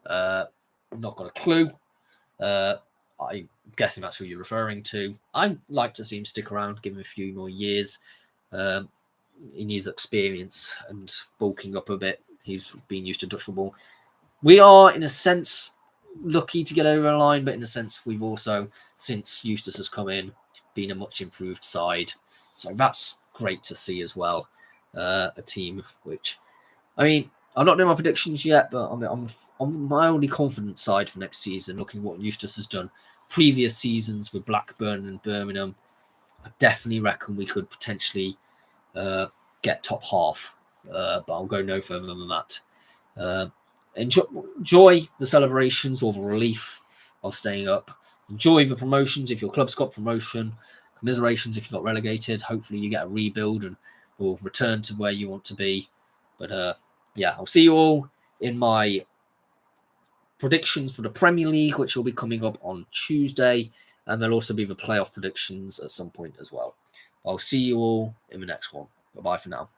Not got a clue. I'm guessing that's who you're referring to. I'd like to see him stick around, give him a few more years. He needs experience and bulking up a bit. He's been used to Dutch football. We are, in a sense, lucky to get over the line, but in a sense, we've also, since Eustace has come in, been a much improved side. So that's great to see as well. A team which, I mean, I'm not doing my predictions yet, but I'm on my only confident side for next season, looking what Eustace has done previous seasons with Blackburn and Birmingham. I definitely reckon we could potentially get top half, but I'll go no further than that. Enjoy the celebrations or the relief of staying up. Enjoy the promotions if your club's got promotion. Commiserations if you got relegated. Hopefully you get a rebuild and will return to where you want to be. But yeah, I'll see you all in my predictions for the Premier League, which will be coming up on Tuesday. And there'll also be the playoff predictions at some point as well. I'll see you all in the next one. Bye-bye for now.